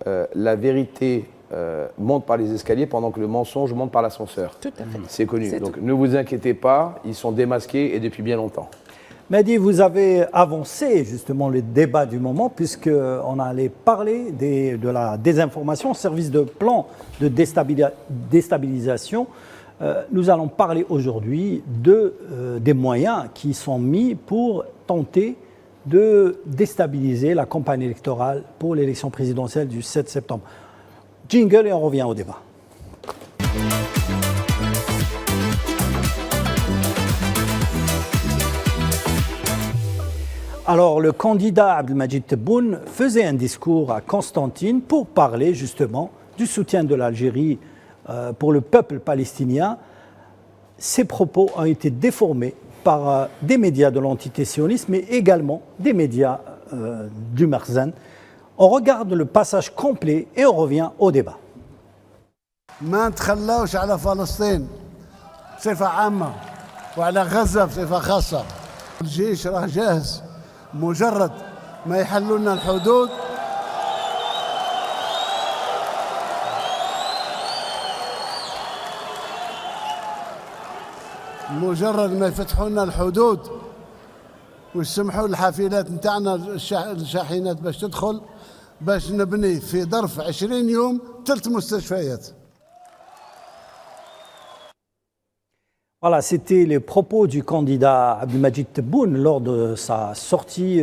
La vérité monte par les escaliers pendant que le mensonge monte par l'ascenseur. Tout à fait. C'est connu. Donc ne vous inquiétez pas, ils sont démasqués et depuis bien longtemps. Mehdi, vous avez avancé justement le débat du moment, puisqu'on allait parler de la désinformation, service de plan de déstabilisation. Nous allons parler aujourd'hui des moyens qui sont mis pour tenter de déstabiliser la campagne électorale pour l'élection présidentielle du 7 septembre. Jingle et on revient au débat. Alors, le candidat Abdelmadjid Tebboune faisait un discours à Constantine pour parler justement du soutien de l'Algérie pour le peuple palestinien. Ses propos ont été déformés par des médias de l'entité sioniste, mais également des médias du Merzan. On regarde le passage complet et on revient au débat. ما نتخلاوش على فلسطين بصفة عامة وعلى غزة بصفة خاصة. الجيش راه جاهز، مجرد ما يحلوا لنا الحدود مجرد ما يفتحوا لنا الحدود ويسمحوا الحافلات نتاعنا الشاحنات باش تدخل، باش نبني في ظرف 20 يوم 3 مستشفيات. Voilà, c'était les propos du candidat Abdelmadjid Tebboune lors de sa sortie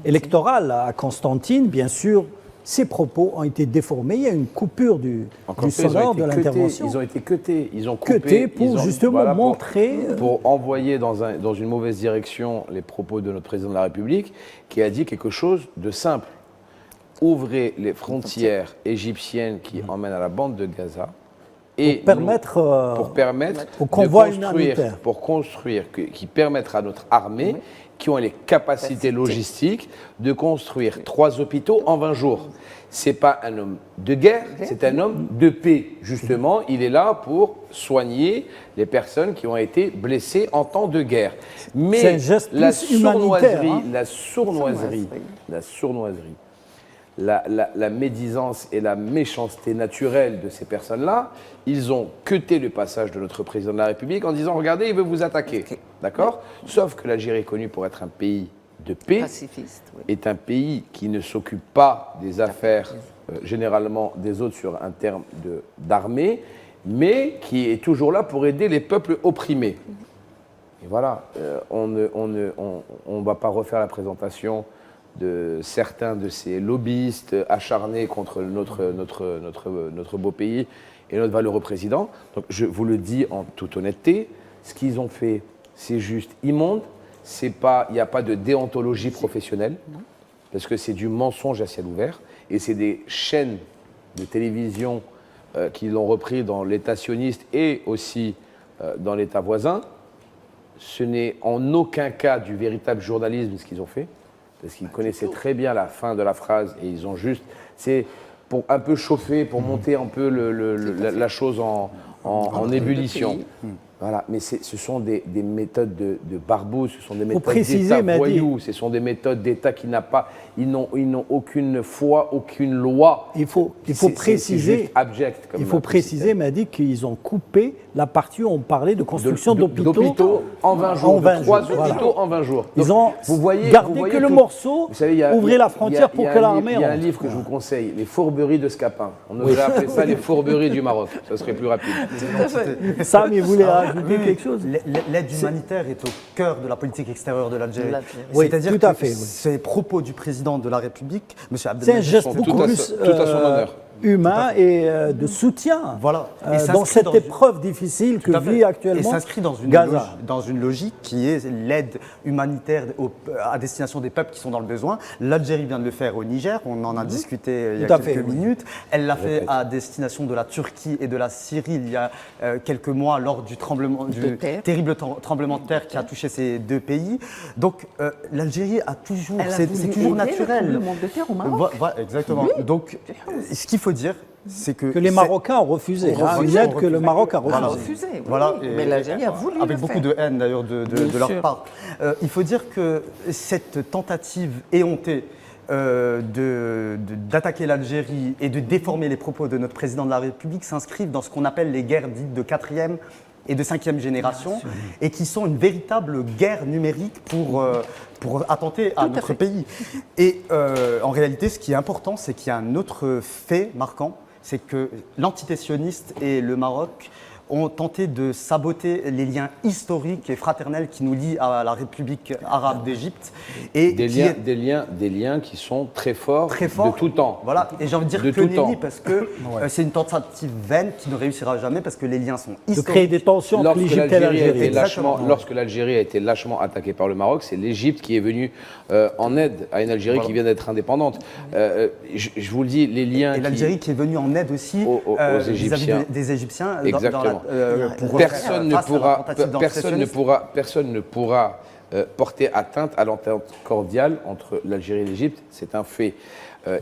électorale à Constantine. Bien sûr, ces propos ont été déformés. Il y a une coupure du sonore de l'intervention. Ils ont été cutés. Ils ont coupé pour justement montrer... Pour envoyer dans une mauvaise direction les propos de notre président de la République, qui a dit quelque chose de simple. Ouvrez les frontières égyptiennes qui emmènent à la bande de Gaza. Et pour permettre au convoi qui permettra à notre armée, qui ont les capacités logistiques, de construire 3 hôpitaux en 20 jours. Ce n'est pas un homme de guerre, c'est un homme de paix. Justement, il est là pour soigner les personnes qui ont été blessées en temps de guerre. Mais la sournoiserie, la médisance et la méchanceté naturelle de ces personnes-là, ils ont cuté le passage de notre président de la République en disant « Regardez, il veut vous attaquer. D'accord ? Sauf que l'Algérie est connue pour être un pays de paix, est un pays qui ne s'occupe pas des affaires généralement des autres sur un terme d'armée, mais qui est toujours là pour aider les peuples opprimés. » Et voilà, on ne va pas refaire la présentation de certains de ces lobbyistes acharnés contre notre beau pays et notre valeureux président. Donc je vous le dis en toute honnêteté, ce qu'ils ont fait, c'est juste immonde. Il n'y a pas de déontologie professionnelle, parce que c'est du mensonge à ciel ouvert, et c'est des chaînes de télévision qui l'ont repris dans l'État sioniste et aussi dans l'État voisin. Ce n'est en aucun cas du véritable journalisme ce qu'ils ont fait, parce qu'ils connaissaient très bien la fin de la phrase et ils ont juste... C'est pour un peu chauffer, pour monter un peu la chose en ébullition. Voilà, mais ce sont des méthodes de barbous, ce sont des méthodes d'État voyous, ce sont des méthodes d'État qui ils n'ont aucune foi, aucune loi. Il faut préciser, c'est juste abject. Il faut préciser, Mehdi, qu'ils ont coupé la partie où on parlait de construction d'hôpitaux en 20 jours, de 3 hôpitaux en 20 jours. Ils ont gardé que le morceau, ouvrir la frontière pour que l'armée... Il y a un livre que je vous conseille, Les fourberies de Scapin. On devrait appeler ça les fourberies du Maroc, ça serait plus rapide. Sam, il voulait ajouter quelque chose. L'aide humanitaire est au cœur de la politique extérieure de l'Algérie. Oui, c'est-à-dire tout à fait. ces propos du président de la République, M. C'est un Abdelmajid, geste beaucoup plus tout à son honneur. Humain et de soutien voilà. dans cette épreuve difficile que vit actuellement et s'inscrit Gaza. dans une logique qui est l'aide humanitaire à destination des peuples qui sont dans le besoin. L'Algérie vient de le faire au Niger, on en a discuté il y a quelques minutes. Elle l'a fait à destination de la Turquie et de la Syrie il y a quelques mois lors du terrible tremblement de terre qui a touché ces deux pays. Donc l'Algérie a toujours, c'est toujours naturel. Le tremblement de terre au Maroc. Voilà, exactement. Donc ce qu'il faut dire, c'est que les Marocains ont refusé. Une aide que le Maroc a refusé. Voilà. Mais l'Algérie a voulu avec beaucoup de haine d'ailleurs de leur part. Il faut dire que cette tentative éhontée d'attaquer l'Algérie et de déformer les propos de notre président de la République s'inscrivent dans ce qu'on appelle les guerres dites de 4e et de 5e génération et qui sont une véritable guerre numérique pour attenter à notre pays. Et en réalité, ce qui est important, c'est qu'il y a un autre fait marquant, c'est que l'entité sioniste et le Maroc ont tenté de saboter les liens historiques et fraternels qui nous lient à la République arabe d'Égypte. Des liens qui sont très forts de tout temps. Voilà, et j'ai envie de dire que nenni parce que c'est une tentative vaine qui ne réussira jamais parce que les liens sont historiques. De créer des tensions entre l'Égypte et l'Algérie. Lorsque l'Algérie a été lâchement attaquée par le Maroc, c'est l'Égypte qui est venue en aide à une Algérie qui vient d'être indépendante. Je vous le dis, les liens... Et l'Algérie qui est venue en aide aussi aux Égyptiens. Des Égyptiens. Exactement. Personne ne pourra porter atteinte à l'entente cordiale entre l'Algérie et l'Égypte. C'est un fait.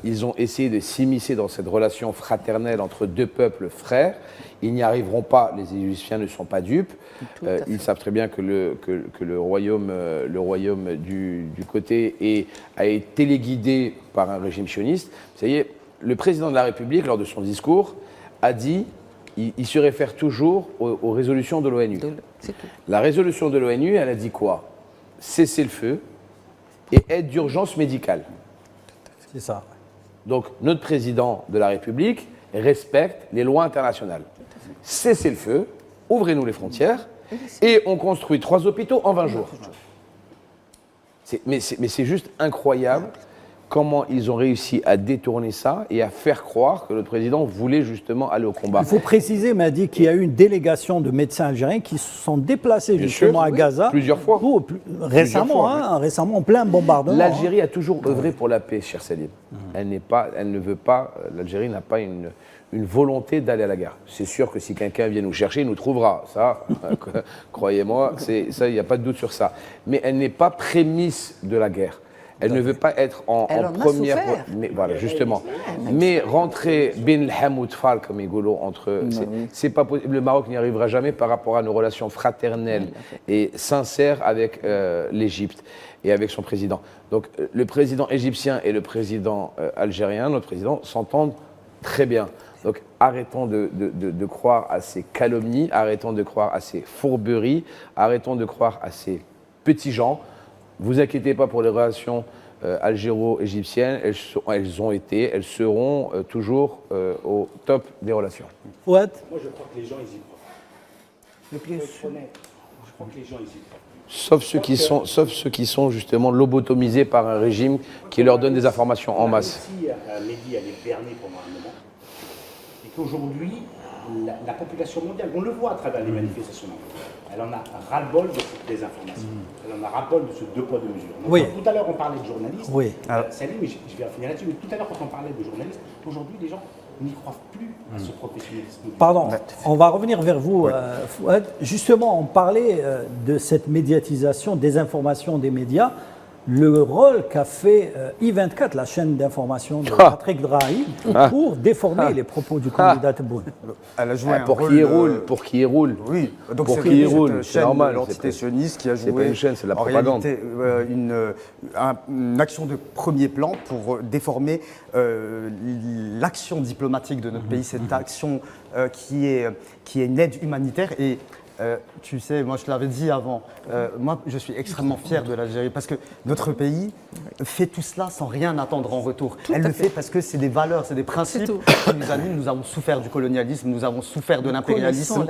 Ils ont essayé de s'immiscer dans cette relation fraternelle entre deux peuples frères. Ils n'y arriveront pas. Les Égyptiens ne sont pas dupes. Ils savent très bien que le royaume du côté a été téléguidé par un régime sioniste. Vous savez, le président de la République, lors de son discours, a dit il se réfère toujours aux résolutions de l'ONU. La résolution de l'ONU, elle a dit quoi? Cessez le feu et aide d'urgence médicale. C'est ça. Donc, notre président de la République respecte les lois internationales. Cessez le feu, ouvrez-nous les frontières et on construit 3 hôpitaux en 20 jours. Mais c'est juste incroyable comment ils ont réussi à détourner ça et à faire croire que le président voulait justement aller au combat. Il faut préciser, Mehdi, qu'il y a eu une délégation de médecins algériens qui se sont déplacés justement à Gaza. Plusieurs fois. Récemment, en plein bombardement. L'Algérie a toujours œuvré pour la paix, cher Salim. Elle ne veut pas, l'Algérie n'a pas une volonté d'aller à la guerre. C'est sûr que si quelqu'un vient nous chercher, il nous trouvera. Ça, croyez-moi, ça, il n'y a pas de doute sur ça. Mais elle n'est pas prémisse de la guerre. Elle ne veut pas être en première... Mais voilà, justement. Mais rentrer bin Hamoud Fal, comme Igolo, entre... C'est pas possible. Le Maroc n'y arrivera jamais par rapport à nos relations fraternelles et sincères avec l'Égypte et avec son président. Donc, le président égyptien et le président algérien, notre président, s'entendent très bien. Donc, arrêtons de croire à ces calomnies, arrêtons de croire à ces fourberies, arrêtons de croire à ces petits gens. Vous inquiétez pas pour les relations algéro-égyptiennes, elles seront toujours au top des relations. Fouad ? Moi, je crois que les gens, ils y croient. Je crois que les gens, ils y croient. Sauf ceux qui sont justement lobotomisés par un régime qui leur donne des informations en masse. Si Mehdi, elle est bernée pendant un moment, et qu'aujourd'hui, la population mondiale, on le voit à travers les manifestations, elle en a ras-le-bol de cette désinformation. Elle en a ras-le-bol de ce 2 poids 2 mesures. Tout à l'heure, on parlait de journalistes. Salut, mais je vais finir là-dessus. Mais tout à l'heure, quand on parlait de journalistes, aujourd'hui, les gens n'y croient plus à ce professionnalisme. Pardon, on va revenir vers vous, Fouad. Justement, on parlait de cette médiatisation, désinformation des médias. le rôle qu'a fait I24, la chaîne d'information de Patrick Drahi, pour déformer les propos du candidat Tebboune. Elle a joué un pour rôle, qui il roule. Oui, donc pour c'est qui il cette roule, c'est chaîne normal. de l'entité sioniste qui a C'est joué pas une chaîne, c'est de la en propagande. réalité une action de premier plan pour déformer l'action diplomatique de notre pays, cette action qui est une aide humanitaire. Et tu sais, moi je te l'avais dit avant, moi je suis extrêmement fier de l'Algérie parce que notre pays fait tout cela sans rien attendre en retour. Elle le fait parce que c'est des valeurs, c'est des principes qui nous animent. Nous avons souffert du colonialisme, nous avons souffert de l'impérialisme,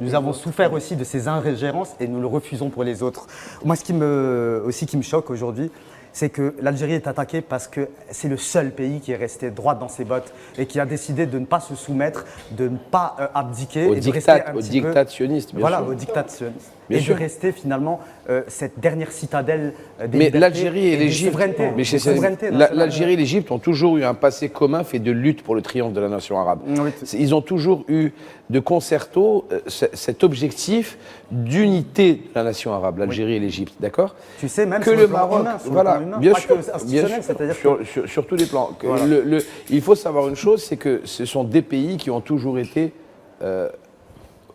nous avons souffert aussi de ces ingérences et nous le refusons pour les autres. Moi ce qui me choque aujourd'hui, c'est que l'Algérie est attaquée parce que c'est le seul pays qui est resté droit dans ses bottes et qui a décidé de ne pas se soumettre, de ne pas abdiquer. Au et de rester diktat sioniste, bien sûr. Voilà, au diktat sioniste. Bien et sûr. de rester finalement cette dernière citadelle des Mais libertés l'Algérie et des l'Égypte, souverainetés. mais Des souverainetés nationales. l'Algérie et l'Égypte ont toujours eu un passé commun fait de lutte pour le triomphe de la nation arabe. Oui. Ils ont toujours eu de concerto cet objectif d'unité de la nation arabe, l'Algérie et l'Égypte, d'accord? Tu sais, même Que sur le le plan Maroc, humain, sur le voilà, plan humain, bien pas sûr, que bien institutionnel, sûr, c'est-à-dire sur tous les plans. Que Voilà. Il faut savoir une chose, c'est que ce sont des pays qui ont toujours été,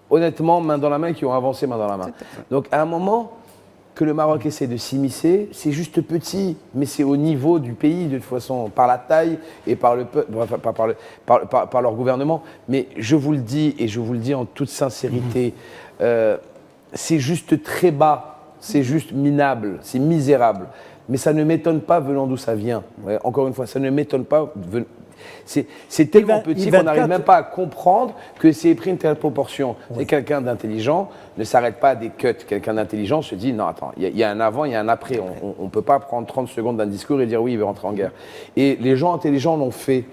honnêtement, main dans la main, qui ont avancé main dans la main. Donc, à un moment, que le Maroc essaie de s'immiscer, c'est juste petit, mais c'est au niveau du pays, de toute façon, par la taille et par le peuple, enfin, par leur gouvernement. Mais je vous le dis, et je vous le dis en toute sincérité, c'est juste très bas, c'est juste minable, c'est misérable. Mais ça ne m'étonne pas venant d'où ça vient. Ouais, encore une fois, ça ne m'étonne pas. C'est tellement petit qu'on n'arrive même pas à comprendre que c'est pris une telle proportion. Et quelqu'un d'intelligent ne s'arrête pas à des cuts. Quelqu'un d'intelligent se dit non, attends, il y a un avant, il y a un après. On ne peut pas prendre 30 secondes d'un discours et dire oui, il veut rentrer en guerre. Et les gens intelligents l'ont fait.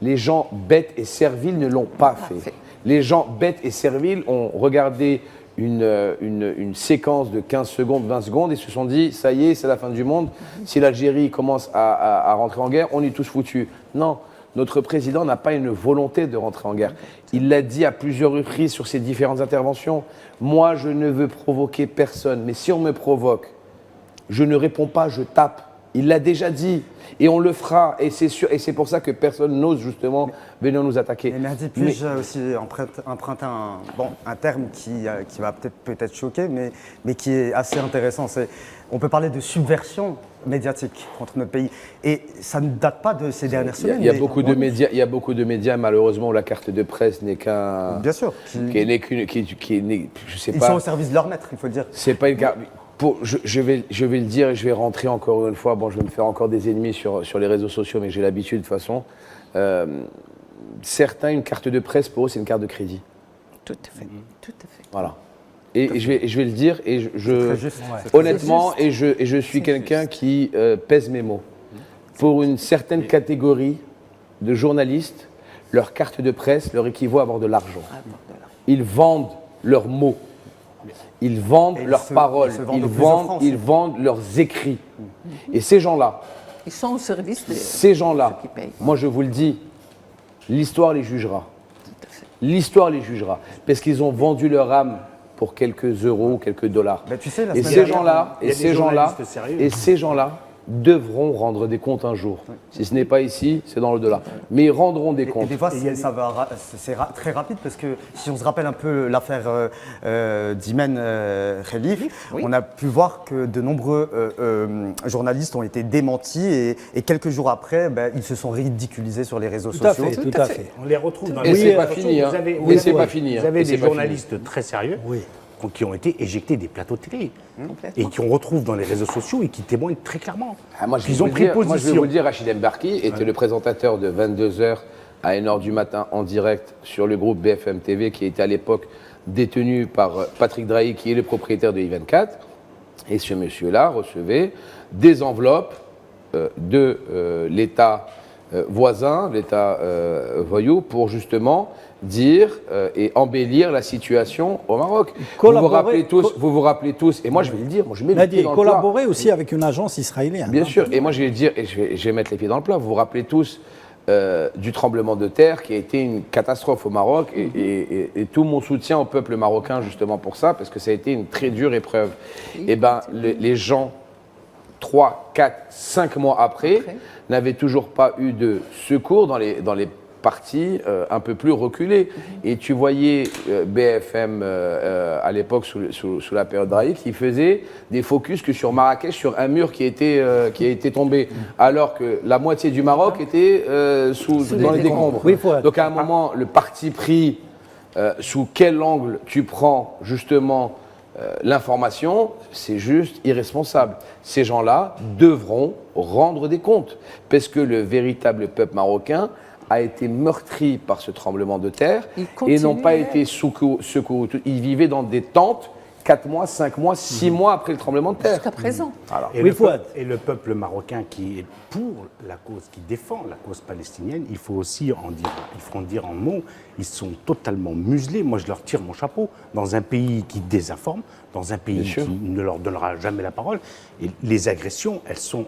Les gens bêtes et serviles ne l'ont pas fait. Les gens bêtes et serviles ont regardé une séquence de 15 secondes, 20 secondes et se sont dit ça y est, c'est la fin du monde. Si l'Algérie commence à rentrer en guerre, on est tous foutus. Non. Notre président n'a pas une volonté de rentrer en guerre. Il l'a dit à plusieurs reprises sur ses différentes interventions. Moi, je ne veux provoquer personne. Mais si on me provoque, je ne réponds pas, je tape. Il l'a déjà dit. Et on le fera. Et c'est sûr. Et c'est pour ça que personne n'ose justement venir nous attaquer. Et Mehdi, puis-je aussi emprunter un terme qui va peut-être choquer, mais qui est assez intéressant. On peut parler de subversion médiatique contre notre pays. Et ça ne date pas de ces dernières semaines. Il y a beaucoup de médias, malheureusement, où la carte de presse n'est qu'un... Bien sûr. Je sais Ils pas. sont au service de leur maître, il faut le dire. C'est pas une carte... Je vais le dire et je vais rentrer encore une fois. Bon, je vais me faire encore des ennemis sur les réseaux sociaux, mais j'ai l'habitude de toute façon. Certains, une carte de presse, pour eux, c'est une carte de crédit. Tout à fait. Tout à fait. Voilà. Et je vais le dire, et honnêtement, et je suis quelqu'un qui pèse mes mots. Pour une certaine catégorie de journalistes, leur carte de presse leur équivaut à avoir de l'argent. Ils vendent leurs mots, ils vendent leurs paroles, ils vendent leurs écrits. Et ces gens-là, ils sont au service de ces gens-là, ceux qui payent. moi je vous le dis, l'histoire les jugera. L'histoire les jugera, parce qu'ils ont vendu leur âme pour quelques euros, quelques dollars. Ben, tu sais, et ces gens-là devront rendre des comptes un jour. Si ce n'est pas ici, c'est dans l'au-delà. Mais ils rendront des comptes. Et des fois, c'est très rapide parce que si on se rappelle un peu l'affaire d'Imen Khelif, on a pu voir que de nombreux journalistes ont été démentis et quelques jours après, ils se sont ridiculisés sur les réseaux sociaux. Tout à fait. On les retrouve dans les réseaux c'est pas sociaux. fini. Vous avez des journalistes très sérieux qui ont été éjectés des plateaux de télé et qu'on retrouve dans les réseaux sociaux et qui témoignent très clairement. Ils ont pris position. Moi, je vais vous le dire, Rachid Mbarki était le présentateur de 22h à 1h du matin en direct sur le groupe BFM TV qui était à l'époque détenu par Patrick Drahi, qui est le propriétaire de I24. Et ce monsieur-là recevait des enveloppes de l'État voisin, l'État voyou, pour justement dire et embellir la situation au Maroc. Vous vous rappelez tous, et moi je vais le dire, moi je mets les pieds dans le plat. Collaborer aussi avec une agence israélienne. Bien sûr, et moi je vais le dire, et je vais mettre les pieds dans le plat. Vous vous rappelez tous du tremblement de terre qui a été une catastrophe au Maroc, et tout mon soutien au peuple marocain justement pour ça, parce que ça a été une très dure épreuve. Et ben les gens 3, 4, 5 mois après, n'avait toujours pas eu de secours dans les parties un peu plus reculées. Et tu voyais BFM à l'époque, sous la période Drahi, qui faisait des focus que sur Marrakech, sur un mur qui a été tombé, alors que la moitié du Maroc était dans les décombres. Oui, donc à un moment, le parti pris, sous quel angle tu prends justement l'information, c'est juste irresponsable. Ces gens-là devront rendre des comptes, parce que le véritable peuple marocain a été meurtri par ce tremblement de terre et n'ont pas été secourus. Ils vivaient dans des tentes 4 mois, 5 mois, 6 mois après le tremblement de terre. Jusqu'à présent. Alors, Et le peuple marocain qui est pour la cause, qui défend la cause palestinienne, il faut aussi en dire en mots, ils sont totalement muselés. Moi, je leur tire mon chapeau dans un pays qui désinforme, dans un pays qui ne leur donnera jamais la parole. Et les agressions, elles sont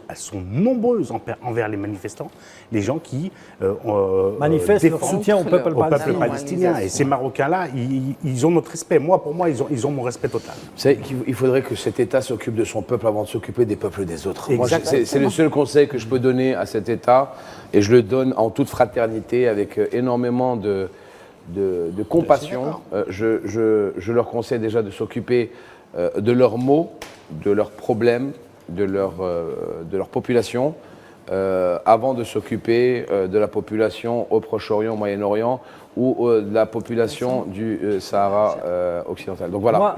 nombreuses envers les manifestants, les gens qui manifestent leur soutien au peuple palestinien. Et ces Marocains-là, ils ont notre respect. Pour moi, ils ont mon respect total. Vous savez qu'il faudrait que cet État s'occupe de son peuple avant de s'occuper des peuples des autres. Moi, c'est le seul conseil que je peux donner à cet État, et je le donne en toute fraternité, avec énormément de compassion. Je leur conseille déjà de s'occuper de leurs maux, de leurs problèmes, de leur population, avant de s'occuper de la population au Proche-Orient, au Moyen-Orient, ou de la population du Sahara occidental. Donc voilà,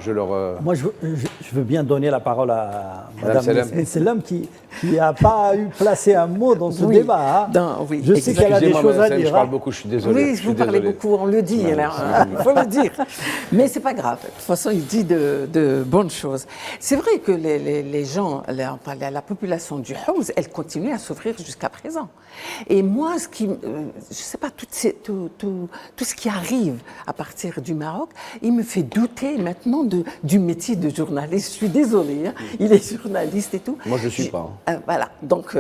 Moi, je veux bien donner la parole à Mme Selem, qui n'a pas eu placé un mot dans ce débat. Je sais qu'elle a des choses à dire. Je parle beaucoup, je suis désolé. Oui, vous parlez beaucoup, on le dit, il faut le dire. Mais ce n'est pas grave, de toute façon, il dit de bonnes choses. C'est vrai que les gens, la population du Houz, elle continue à souffrir jusqu'à présent. Et moi, je ne sais pas, tout ce qui arrive à partir du Maroc, il me fait douter maintenant du métier de journaliste. Je suis désolée, il est journaliste et tout. Moi, je ne suis pas. Voilà, donc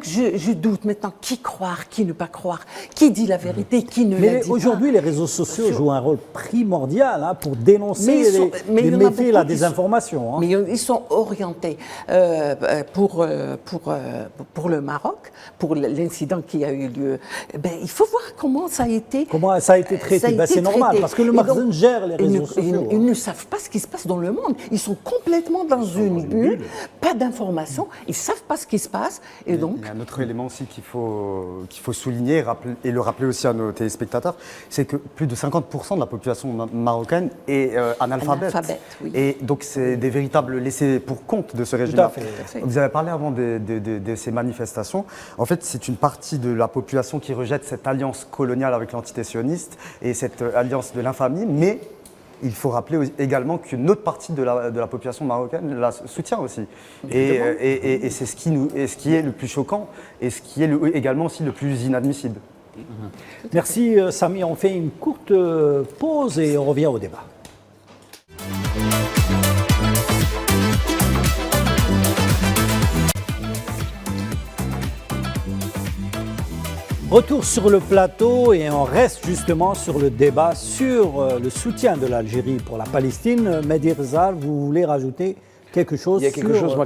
je doute maintenant qui croire, qui ne pas croire, qui dit la vérité, qui ne la dit pas. Mais aujourd'hui, les réseaux sociaux jouent un rôle primordial pour dénoncer les méfaits, la désinformation. Mais ils sont orientés pour le Maroc, pour l'incident qui a eu lieu. Il faut voir comment ça a été. Comment ça a été traité. C'est normal, parce que le Makhzen gère les réseaux sociaux. Ils ne savent pas ce qui se passe dans le monde. Ils sont complètement dans une bulle, pas d'informations. Ils ne savent pas ce qui se passe. Et donc... Il y a un autre élément aussi qu'il faut souligner et le rappeler aussi à nos téléspectateurs, c'est que plus de 50% de la population marocaine est analphabète. Oui. Et donc c'est des véritables laissés pour compte de ce régime-là. Vous avez parlé avant de ces manifestations. En fait, c'est une partie de la population qui rejette cette alliance coloniale avec l'entité sioniste et cette alliance de l'infamie, mais il faut rappeler également qu'une autre partie de la population marocaine la soutient aussi. Et c'est ce qui est le plus choquant et ce qui est également aussi le plus inadmissible. Merci Samy, on fait une courte pause et on revient au débat. Retour sur le plateau et on reste justement sur le débat sur le soutien de l'Algérie pour la Palestine. Mehdi Rizal, vous voulez rajouter quelque chose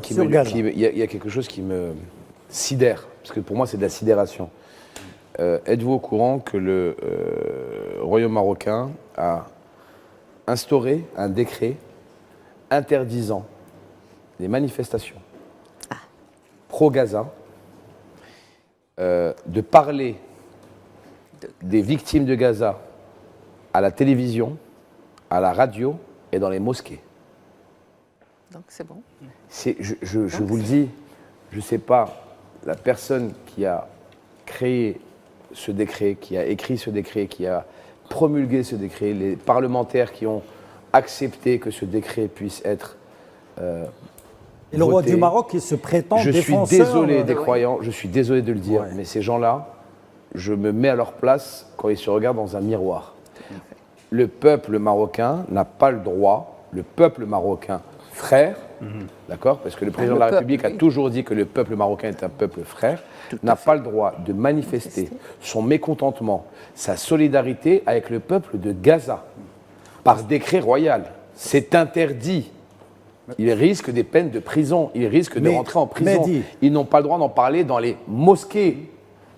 sur Gaza? Il y a quelque chose qui me sidère, parce que pour moi c'est de la sidération. Êtes-vous au courant que le Royaume marocain a instauré un décret interdisant les manifestations pro-Gaza, de parler des victimes de Gaza à la télévision, à la radio et dans les mosquées. Donc c'est bon. Je vous le dis, je ne sais pas, la personne qui a créé ce décret, qui a écrit ce décret, qui a promulgué ce décret, les parlementaires qui ont accepté que ce décret puisse être et le roi du Maroc qui se prétend défenseur. Je suis désolé des croyants, je suis désolé de le dire, mais ces gens-là, je me mets à leur place quand ils se regardent dans un miroir. Le peuple marocain n'a pas le droit, le peuple marocain frère, d'accord, parce que le président de la République a toujours dit que le peuple marocain est un peuple frère, n'a pas le droit de manifester son mécontentement, sa solidarité avec le peuple de Gaza, par décret royal. C'est interdit. Ils risquent des peines de prison, ils risquent de rentrer en prison. Mehdi. Ils n'ont pas le droit d'en parler dans les mosquées.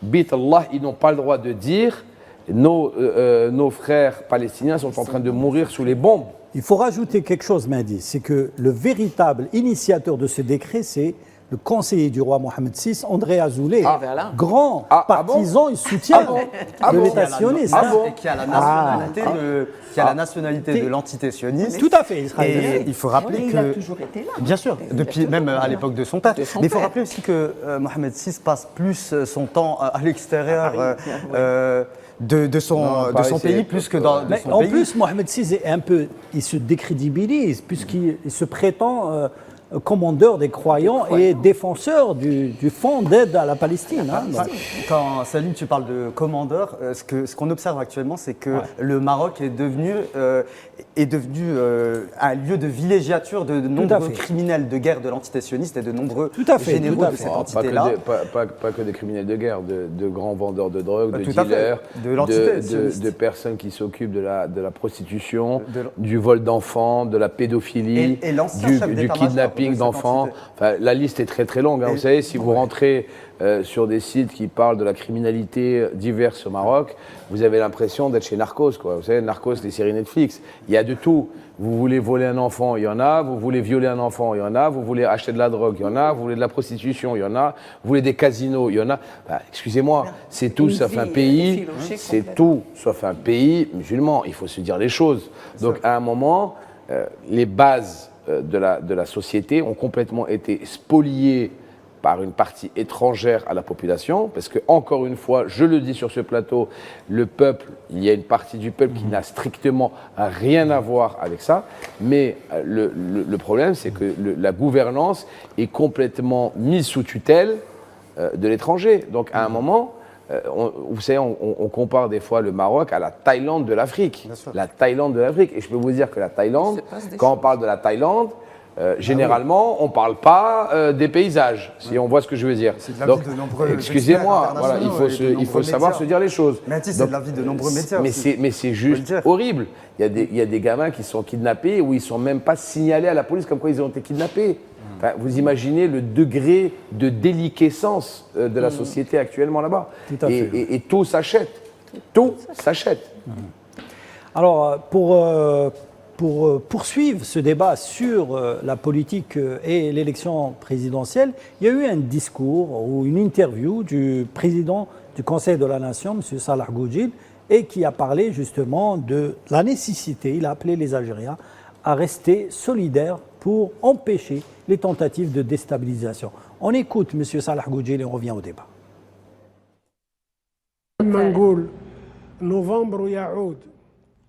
Bit Allah, ils n'ont pas le droit de dire nos frères palestiniens sont en train de mourir sous les bombes. Il faut rajouter quelque chose, Mehdi, c'est que le véritable initiateur de ce décret, c'est le conseiller du roi Mohamed VI, André Azoulay, voilà. grand Ah, partisan et soutien de l'État sioniste. Et qui a la nationalité, qui a la nationalité de l'entité sioniste. Tout à fait, israélien. Et il faut rappeler Il que... a toujours été là. Bien sûr, depuis même à l'époque de son père. De son Mais il faut père. rappeler aussi que Mohamed VI passe plus son temps à l'extérieur de son pays, plus que dans Mais son en pays. plus, Mohamed VI est un peu, il se décrédibilise puisqu'il se prétend commandeur des croyants et défenseur du fonds d'aide à la Palestine. hein. Donc, Quand Salim, tu parles de commandeur, ce qu'on observe actuellement, c'est que le Maroc est devenu un lieu de villégiature de nombreux fait. criminels de guerre de l'entité sioniste et de nombreux Tout à fait, généraux tout à de fait. cette Pas entité-là. pas que des criminels de guerre, de grands vendeurs de drogue, de Tout à fait. dealers, De l'entité sioniste. de personnes qui s'occupent de la prostitution, De- du vol d'enfants, de la pédophilie, Et l'ancien du chef d'état-major kidnapping de cette d'enfants. entité. Enfin, la liste est très très longue. hein. Vous savez, si vous rentrez sur des sites qui parlent de la criminalité diverse au Maroc, vous avez l'impression d'être chez Narcos, quoi. Vous savez, Narcos, les séries Netflix. Il y a de tout. Vous voulez voler un enfant, il y en a. Vous voulez violer un enfant, il y en a. Vous voulez acheter de la drogue, il y en a. Vous voulez de la prostitution, il y en a. Vous voulez des casinos, il y en a. Enfin, excusez-moi, c'est tout Une sauf un vie pays. effilochée C'est complètement. tout sauf un pays musulman. Il faut se dire les choses. Donc, à un moment, les bases de la société ont complètement été spoliées par une partie étrangère à la population, parce que, encore une fois, je le dis sur ce plateau, le peuple, il y a une partie du peuple qui n'a strictement rien à voir avec ça, mais le problème, c'est que la gouvernance est complètement mise sous tutelle de l'étranger. Donc, à un moment, vous savez, on compare des fois le Maroc à la Thaïlande de l'Afrique. La Thaïlande de l'Afrique. Et je peux vous dire que la Thaïlande, Il se passe des quand on choses. parle de la Thaïlande, généralement, on ne parle pas des paysages, si on voit ce que je veux dire. C'est de l'avis Donc, de nombreux excusez-moi, experts voilà, internationaux et de il faut nombreux savoir médias. se dire les choses. Mais c'est Donc, de l'avis de nombreux médias Mais aussi. c'est le juste dire. horrible. Il y a des gamins qui sont kidnappés ou ils ne sont même pas signalés à la police comme quoi ils ont été kidnappés. Enfin, vous imaginez le degré de déliquescence de la société actuellement là-bas. Tout à fait. Et tout s'achète. Tout s'achète. Alors, pour poursuivre ce débat sur la politique et l'élection présidentielle, il y a eu un discours ou une interview du président du Conseil de la Nation, M. Salah Goudjil, et qui a parlé justement de la nécessité, il a appelé les Algériens à rester solidaires pour empêcher les tentatives de déstabilisation. On écoute M. Salah Goudjil et on revient au débat. لما نقول نوفمبر يعود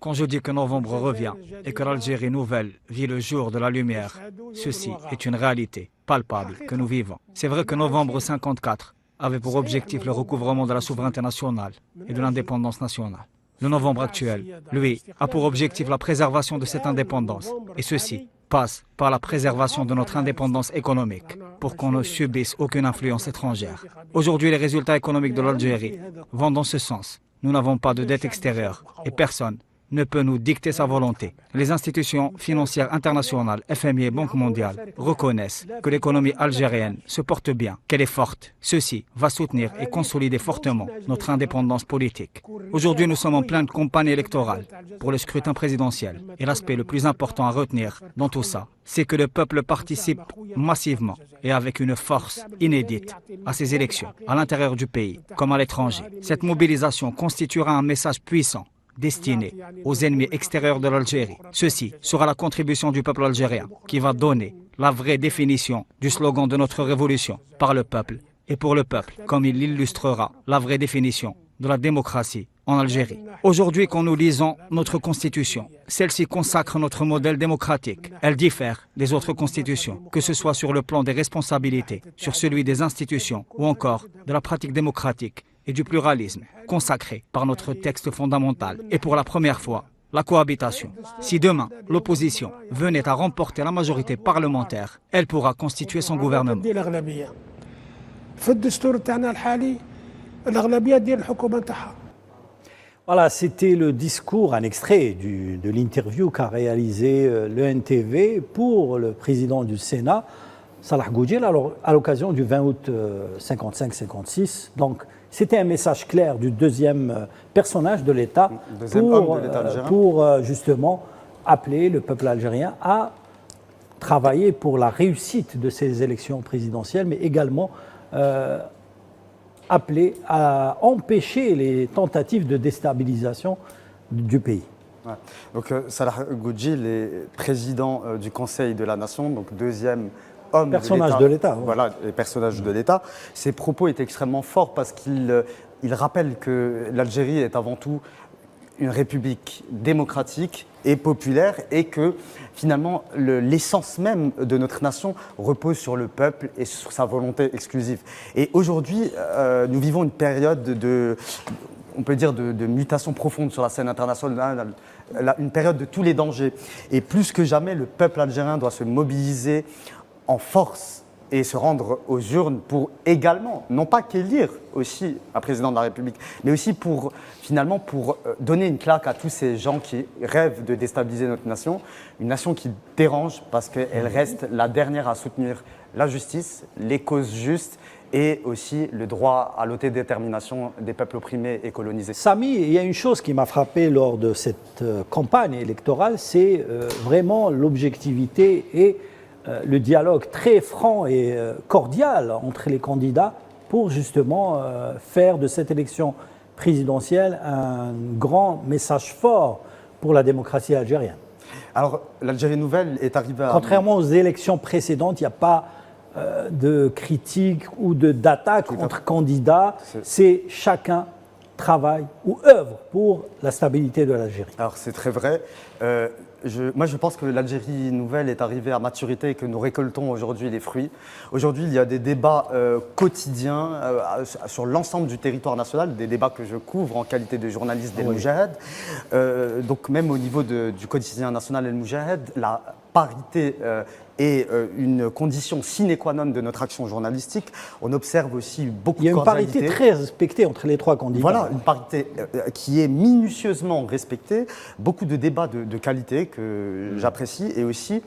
Quand je dis que novembre revient et que l'Algérie nouvelle vit le jour de la lumière, ceci est une réalité palpable que nous vivons. C'est vrai que novembre 54 avait pour objectif le recouvrement de la souveraineté nationale et de l'indépendance nationale. Le novembre actuel, lui, a pour objectif la préservation de cette indépendance. Et ceci passe par la préservation de notre indépendance économique pour qu'on ne subisse aucune influence étrangère. Aujourd'hui, les résultats économiques de l'Algérie vont dans ce sens. Nous n'avons pas de dette extérieure et personne ne peut nous dicter sa volonté. Les institutions financières internationales, FMI et Banque mondiale, reconnaissent que l'économie algérienne se porte bien, qu'elle est forte. Ceci va soutenir et consolider fortement notre indépendance politique. Aujourd'hui, nous sommes en pleine campagne électorale pour le scrutin présidentiel. Et l'aspect le plus important à retenir dans tout ça, c'est que le peuple participe massivement et avec une force inédite à ces élections, à l'intérieur du pays comme à l'étranger. Cette mobilisation constituera un message puissant destiné aux ennemis extérieurs de l'Algérie. Ceci sera la contribution du peuple algérien qui va donner la vraie définition du slogan de notre révolution par le peuple et pour le peuple, comme il illustrera la vraie définition de la démocratie en Algérie. Aujourd'hui, quand nous lisons notre constitution, celle-ci consacre notre modèle démocratique. Elle diffère des autres constitutions, que ce soit sur le plan des responsabilités, sur celui des institutions ou encore de la pratique démocratique et du pluralisme consacré par notre texte fondamental. Et pour la première fois, la cohabitation. Si demain, l'opposition venait à remporter la majorité parlementaire, elle pourra constituer son gouvernement. ديال الأغلبية في الدستور تاعنا الحالي الأغلبية ديال الحكومة تاعها. Voilà, c'était le discours, un extrait de l'interview qu'a réalisé le NTV pour le président du Sénat, Salah Goudjil, à l'occasion du 20 août 55-56. Donc, c'était un message clair du deuxième personnage de l'État pour justement appeler le peuple algérien à travailler pour la réussite de ces élections présidentielles, mais également appelé à empêcher les tentatives de déstabilisation du pays. Ouais. Donc Salah Goudjil est président du Conseil de la Nation, donc deuxième homme personnage de l'État. Voilà, les personnages de l'État. Ses propos étaient extrêmement forts parce qu'il rappelle que l'Algérie est avant tout une république démocratique et populaire et que finalement l'essence même de notre nation repose sur le peuple et sur sa volonté exclusive. Et aujourd'hui, nous vivons une période on peut dire de mutation profonde sur la scène internationale, une période de tous les dangers. Et plus que jamais, le peuple algérien doit se mobiliser en force et se rendre aux urnes pour également, non pas qu'élire aussi un président de la République, mais aussi pour donner une claque à tous ces gens qui rêvent de déstabiliser notre nation, une nation qui dérange parce qu'elle reste la dernière à soutenir la justice, les causes justes et aussi le droit à l'autodétermination des peuples opprimés et colonisés. Samy, il y a une chose qui m'a frappé lors de cette campagne électorale, c'est vraiment l'objectivité et le dialogue très franc et cordial entre les candidats pour justement faire de cette élection présidentielle un grand message fort pour la démocratie algérienne. Alors, l'Algérie nouvelle est arrivée à... Contrairement aux élections précédentes, il n'y a pas de critique ou d'attaque entre candidats. C'est chacun travaille ou œuvre pour la stabilité de l'Algérie. Alors, c'est très vrai. Moi, je pense que l'Algérie nouvelle est arrivée à maturité et que nous récoltons aujourd'hui les fruits. Aujourd'hui, il y a des débats quotidiens sur l'ensemble du territoire national, des débats que je couvre en qualité de journaliste d'El Moujahid. Donc, même au niveau du quotidien national El Moujahid, la parité est une condition sine qua non de notre action journalistique. On observe aussi beaucoup de cordialité. Il y a une parité très respectée entre les trois candidats. Voilà, une parité qui est minutieusement respectée. Beaucoup de débats de qualité que j'apprécie et aussi,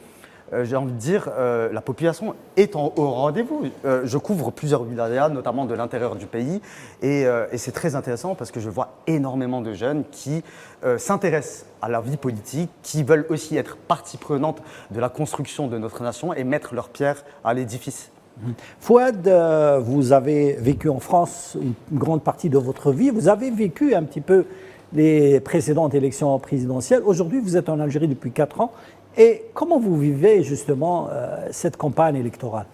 j'ai envie de dire, la population est au rendez-vous. Je couvre plusieurs wilayas, notamment de l'intérieur du pays, et c'est très intéressant parce que je vois énormément de jeunes qui s'intéressent à la vie politique, qui veulent aussi être partie prenante de la construction de notre nation et mettre leur pierre à l'édifice. Fouad, vous avez vécu en France une grande partie de votre vie, vous avez vécu un petit peu les précédentes élections présidentielles. Aujourd'hui, vous êtes en Algérie depuis 4 ans. Et comment vous vivez justement cette campagne électorale ?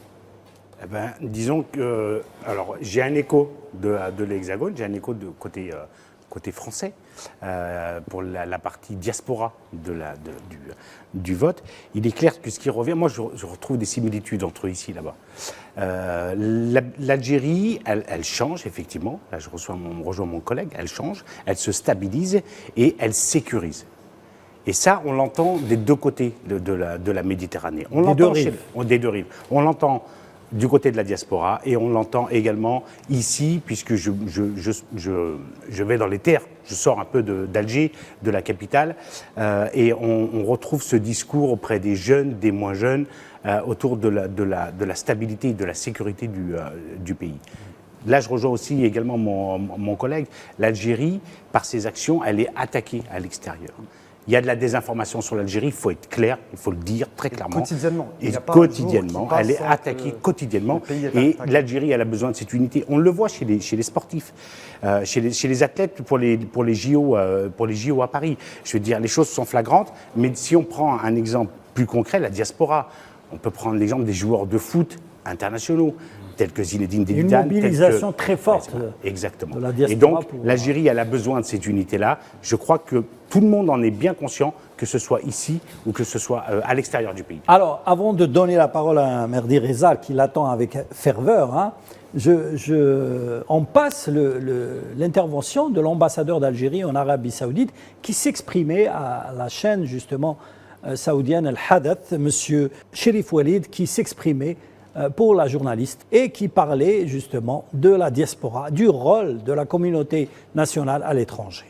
Eh ben, disons que, alors, j'ai un écho de l'Hexagone, j'ai un écho de côté français pour la partie diaspora du vote. Il est clair que ce qui revient, moi je retrouve des similitudes entre ici et là-bas. L'Algérie, elle change effectivement, là je rejoins mon collègue, elle change, elle se stabilise et elle sécurise. Et ça, on l'entend des deux côtés de la Méditerranée. Des deux rives. On l'entend du côté de la diaspora et on l'entend également ici, puisque je vais dans les terres, je sors un peu d'Alger, de la capitale, et on retrouve ce discours auprès des jeunes, des moins jeunes, autour de la stabilité et de la sécurité du pays. Là, je rejoins aussi également mon collègue. L'Algérie, par ses actions, elle est attaquée à l'extérieur. Il y a de la désinformation sur l'Algérie, il faut être clair, il faut le dire très clairement. Quotidiennement. Et quotidiennement, elle est attaquée quotidiennement. Et l'Algérie, elle a besoin de cette unité. On le voit chez les sportifs, chez les athlètes pour les JO à Paris. Je veux dire, les choses sont flagrantes, mais si on prend un exemple plus concret, la diaspora, on peut prendre l'exemple des joueurs de foot internationaux, tels que Zinedine Zidane. Une mobilisation très forte. Exactement. De la diaspora. Et donc, l'Algérie, elle a besoin de cette unité-là. Je crois que tout le monde en est bien conscient, que ce soit ici ou que ce soit à l'extérieur du pays. Alors, avant de donner la parole à Merdi Reza, qui l'attend avec ferveur, hein, on passe l'intervention de l'ambassadeur d'Algérie en Arabie Saoudite, qui s'exprimait à la chaîne, justement, saoudienne Al-Hadath, M. Cherif Walid, qui s'exprimait pour la journaliste et qui parlait justement de la diaspora, du rôle de la communauté nationale à l'étranger.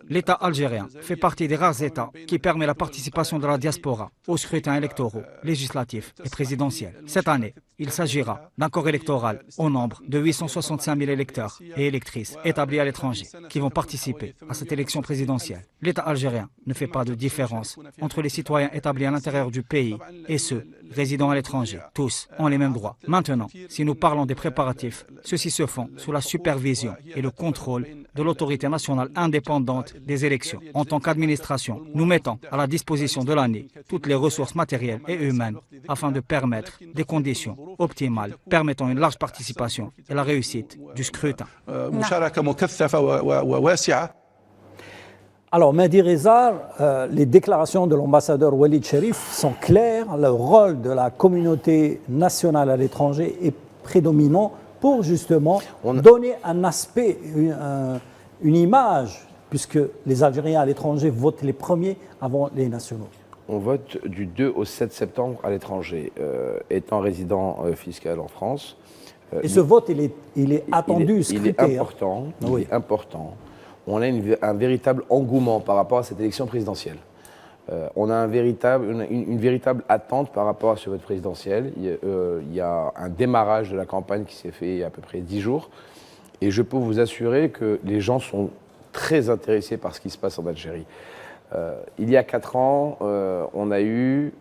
L'État algérien fait partie des rares États qui permet la participation de la diaspora aux scrutins électoraux, législatifs et présidentiels. Cette année, il s'agira d'un corps électoral au nombre de 865 000 électeurs et électrices établis à l'étranger qui vont participer à cette élection présidentielle. L'État algérien ne fait pas de différence entre les citoyens établis à l'intérieur du pays et ceux résidant à l'étranger. Tous ont les mêmes droits. Maintenant, si nous parlons des préparatifs, ceux-ci se font sous la supervision et le contrôle de l'autorité nationale indépendante des élections. En tant qu'administration, nous mettons à la disposition de l'année toutes les ressources matérielles et humaines afin de permettre des conditions optimales permettant une large participation et la réussite du scrutin. Alors, Mehdi Rezar, les déclarations de l'ambassadeur Walid Cherif sont claires. Le rôle de la communauté nationale à l'étranger est prédominant pour justement donner un aspect, une image, puisque les Algériens à l'étranger votent les premiers avant les nationaux. On vote du 2 au 7 septembre à l'étranger. Étant résident fiscal en France. Et ce vote, il est attendu, scruté. Il est important. Il est important. On a un véritable engouement par rapport à cette élection présidentielle. On a une véritable attente par rapport à ce vote présidentiel. Il y a un démarrage de la campagne qui s'est fait il y a à peu près 10 jours. Et je peux vous assurer que les gens sont très intéressés par ce qui se passe en Algérie. Il y a 4 ans, on a eu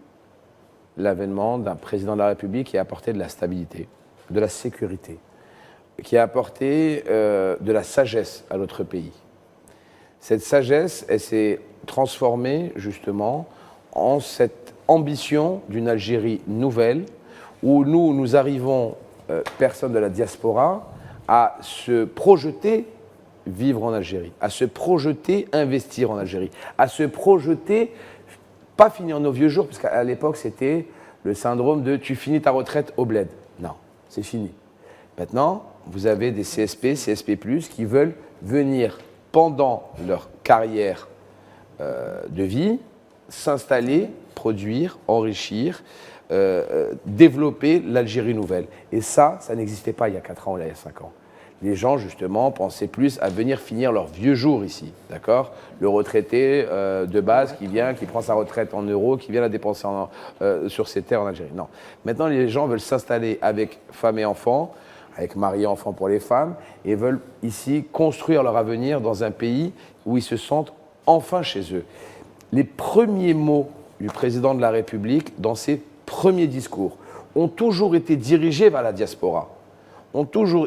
l'avènement d'un président de la République qui a apporté de la stabilité, de la sécurité, qui a apporté de la sagesse à notre pays. Cette sagesse, elle s'est transformée justement en cette ambition d'une Algérie nouvelle où nous arrivons, personnes de la diaspora, à se projeter vivre en Algérie, à se projeter investir en Algérie, à se projeter pas finir nos vieux jours, parce qu'à l'époque c'était le syndrome de tu finis ta retraite au bled. Non, c'est fini. Maintenant, vous avez des CSP, CSP+, qui veulent venir pendant leur carrière de vie, s'installer, produire, enrichir, développer l'Algérie nouvelle. Et ça n'existait pas il y a 4 ans, il y a 5 ans. Les gens, justement, pensaient plus à venir finir leurs vieux jours ici, d'accord ? Le retraité de base qui prend sa retraite en euros, qui vient la dépenser sur ses terres en Algérie. Non. Maintenant, les gens veulent s'installer avec femmes et enfants, avec mari et enfants pour les femmes, et veulent ici construire leur avenir dans un pays où ils se sentent enfin chez eux. Les premiers mots du président de la République, dans ses premiers discours, ont toujours été dirigés vers la diaspora.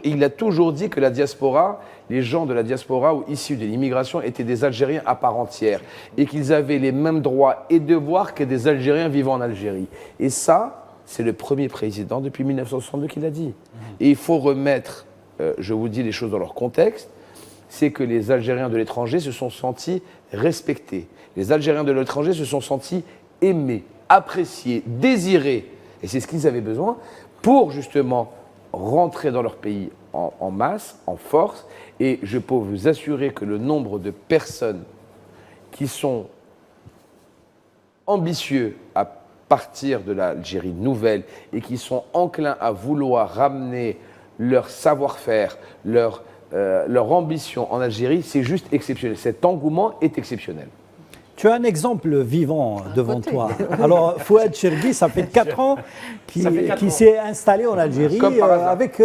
Il a toujours dit que la diaspora, les gens de la diaspora ou issus de l'immigration étaient des Algériens à part entière et qu'ils avaient les mêmes droits et devoirs que des Algériens vivant en Algérie. Et ça, c'est le premier président depuis 1962 qui l'a dit. Et il faut remettre, je vous dis les choses dans leur contexte, c'est que les Algériens de l'étranger se sont sentis respectés. Les Algériens de l'étranger se sont sentis aimés, appréciés, désirés. Et c'est ce qu'ils avaient besoin pour justement rentrer dans leur pays en masse, en force. Et je peux vous assurer que le nombre de personnes qui sont ambitieux à partir de l'Algérie nouvelle et qui sont enclins à vouloir ramener leur savoir-faire, leur ambition en Algérie, c'est juste exceptionnel. Cet engouement est exceptionnel. Tu as un exemple vivant devant toi. Alors, Fouad Chergui, ça fait 4 ans qu'il s'est installé en Algérie avec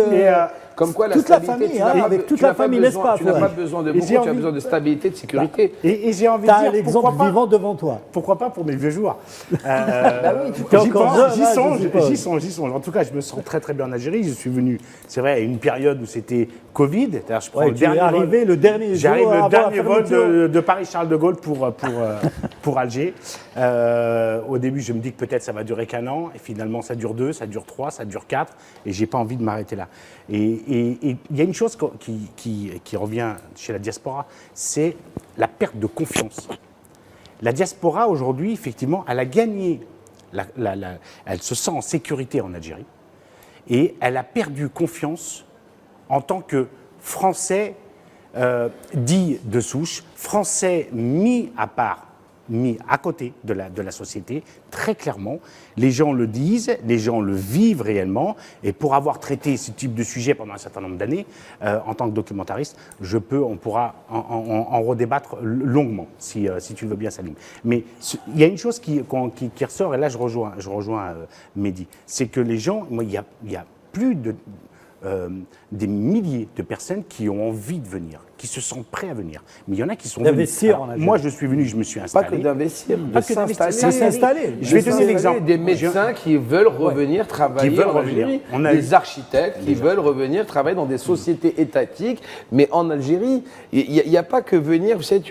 comme quoi, toute la famille, avec toute la famille, n'est-ce pas? Tu n'as pas besoin de beaucoup, tu as besoin de stabilité, de sécurité. Et j'ai envie de dire, l'exemple vivant devant toi. Pourquoi pas pour mes vieux jours? J'y songe. En tout cas, je me sens très très bien en Algérie. Je suis venu, c'est vrai, à une période où c'était Covid. Je prends le dernier vol de Paris-Charles de Gaulle pour Alger. Au début, je me dis que peut-être ça va durer qu'1 an. Et finalement, ça dure 2, ça dure 3, ça dure 4. Et j'ai pas envie de m'arrêter là. Et il y a une chose qui revient chez la diaspora, c'est la perte de confiance. La diaspora, aujourd'hui, effectivement, elle a gagné, elle se sent en sécurité en Algérie, et elle a perdu confiance en tant que Français dit de souche, Français mis à part mis à côté de la société, très clairement. Les gens le disent, les gens le vivent réellement, et pour avoir traité ce type de sujet pendant un certain nombre d'années, en tant que documentariste, on pourra en redébattre longuement, si tu le veux bien, Salim. Mais il y a une chose qui ressort, et là je rejoins Mehdi, c'est que les gens, il y a plus des milliers de personnes qui ont envie de venir, qui se sentent prêts à venir. Mais il y en a qui sont venus. Moi, je suis venu, je me suis installé. Pas que d'investir, de s'installer. Je vais donner l'exemple. Des médecins qui veulent revenir travailler en Algérie, des architectes qui veulent revenir travailler dans des sociétés étatiques. Mais en Algérie, il n'y a pas que venir. Vous savez,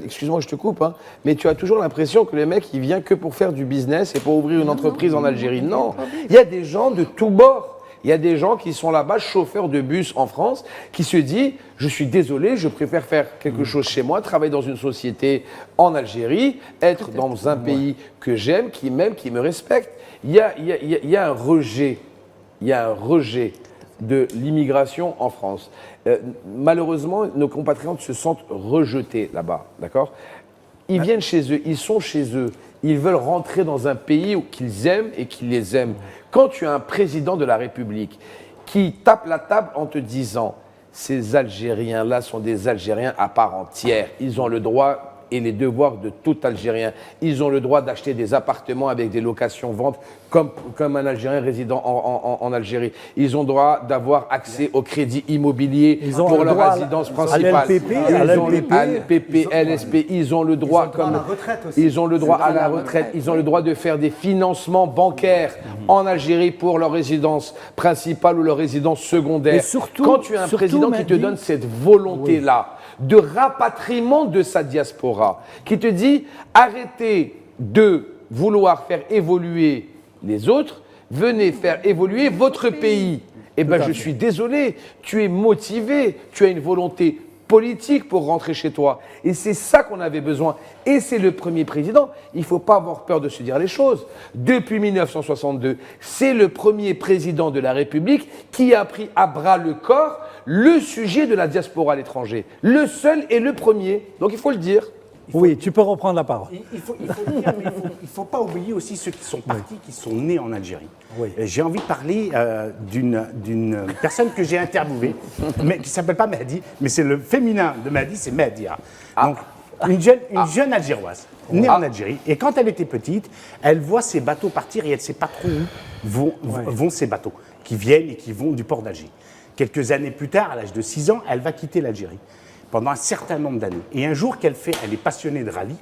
excuse-moi, je te coupe, hein, mais tu as toujours l'impression que le mec, il vient que pour faire du business et pour ouvrir une entreprise en Algérie. Non, il y a des gens de tous bords. Il y a des gens qui sont là-bas, chauffeurs de bus en France, qui se disent « Je suis désolé, je préfère faire quelque chose chez moi, travailler dans une société en Algérie, être dans un pays que j'aime, qui m'aime, qui me respecte. » Il y a un rejet. Il y a un rejet de l'immigration en France. Malheureusement, nos compatriotes se sentent rejetés là-bas, d'accord ? Ils viennent chez eux, ils sont chez eux. Ils veulent rentrer dans un pays qu'ils aiment et qui les aime. Quand tu as un président de la République qui tape la table en te disant « Ces Algériens-là sont des Algériens à part entière. Ils ont le droit et les devoirs de tout Algérien. Ils ont le droit d'acheter des appartements avec des locations-ventes comme un Algérien résident en Algérie. Ils ont le droit d'avoir accès au crédit immobilier pour leur résidence principale. À LPP, LSP, ils ont le droit ils ont le droit à la retraite. Ils ont le droit de faire des financements bancaires en Algérie pour leur résidence principale ou leur résidence secondaire. Quand tu as un président qui te donne cette volonté-là de rapatriement de sa diaspora, qui te dit arrêtez de vouloir faire évoluer les autres, venez faire évoluer votre pays. Eh bien, je suis désolé, tu es motivé, tu as une volonté politique pour rentrer chez toi. Et c'est ça qu'on avait besoin. Et c'est le premier président. Il ne faut pas avoir peur de se dire les choses. Depuis 1962, c'est le premier président de la République qui a pris à bras le corps le sujet de la diaspora à l'étranger. Le seul et le premier. Donc il faut le dire. Oui, tu peux reprendre la parole. Il faut le dire, mais il ne faut pas oublier aussi ceux qui sont partis, qui sont nés en Algérie. Oui. J'ai envie de parler d'une personne que j'ai interviewée, mais qui ne s'appelle pas Mehdi, mais c'est le féminin de Mehdi, c'est Mehdia. Donc, une jeune Algéroise, née en Algérie. Et quand elle était petite, elle voit ces bateaux partir et elle ne sait pas trop où vont ces bateaux, qui viennent et qui vont du port d'Alger. Quelques années plus tard, à l'âge de 6 ans, elle va quitter l'Algérie pendant un certain nombre d'années. Et un jour elle est passionnée de rallye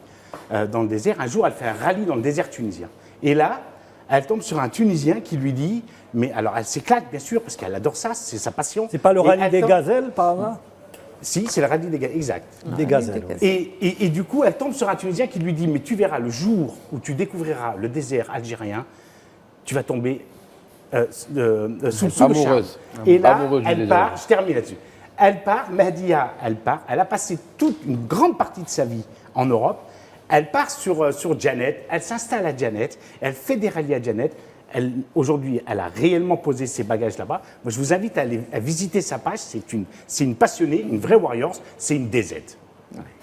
dans le désert, un jour elle fait un rallye dans le désert tunisien. Et là, elle tombe sur un Tunisien qui lui dit, mais alors elle s'éclate bien sûr, parce qu'elle adore ça, c'est sa passion. C'est pas le rallye des gazelles par là ? Si, c'est le rallye des gazelles, exact. Des gazelles. Et du coup, elle tombe sur un Tunisien qui lui dit, mais tu verras, le jour où tu découvriras le désert algérien, tu vas tomber sous le charme. Et là, elle part, je termine là-dessus. Elle part, Mehdia, elle a passé toute une grande partie de sa vie en Europe. Elle part sur Janet, elle s'installe à Janet, elle fait des rallyes à Janet. Aujourd'hui, elle a réellement posé ses bagages là-bas. Moi, je vous invite à visiter sa page. C'est une passionnée, une vraie warrior, c'est une DZ.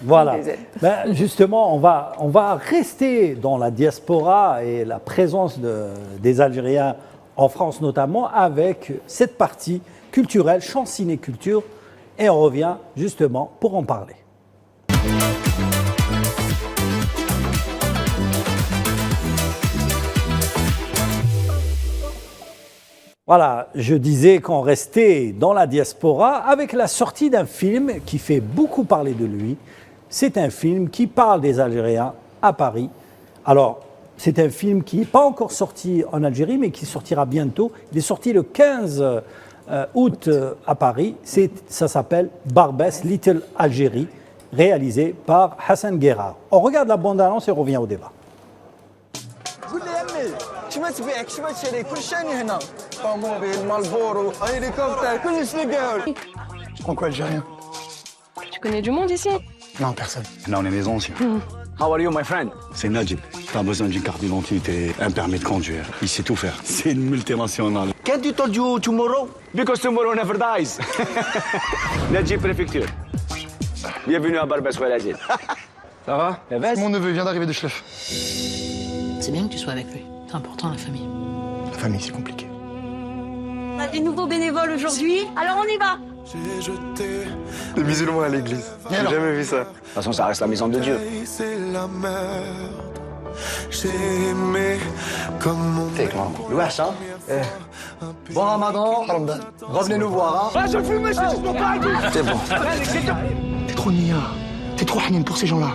Voilà. Ben, justement, on va rester dans la diaspora et la présence des Algériens en France notamment avec cette partie culturelle, chant ciné-culture. Et on revient justement pour en parler. Voilà, je disais qu'on restait dans la diaspora avec la sortie d'un film qui fait beaucoup parler de lui. C'est un film qui parle des Algériens à Paris. Alors, c'est un film qui n'est pas encore sorti en Algérie, mais qui sortira bientôt. Il est sorti le 15 août à Paris. Ça s'appelle Barbès, Little Algérie, réalisé par Hassan Guerra. On regarde la bande-annonce et on revient au débat. Tu prends quoi, algérien? Tu connais du monde ici? Non, personne. Là, on est des anciens. How are you, my friend? C'est Najib. T'as besoin d'une carte d'identité, un permis de conduire. Il sait tout faire. C'est une multinationale. Can't you told you tomorrow? Because tomorrow never dies. Najib Préfecture. Bienvenue à Barbès Ouel Aziz. Ça va? Mon neveu vient d'arriver de Schleff. C'est bien que tu sois avec lui. C'est important, la famille. La famille, c'est compliqué. On a des nouveaux bénévoles aujourd'hui, alors on y va. Des musulmans à l'église. J'ai jamais vu ça. De toute façon, ça reste la maison de Dieu. T'es clair. Wesh, hein? Bon Ramadan. Revenez nous voir, hein? C'est bon. T'es trop nia. T'es trop hanine pour ces gens-là.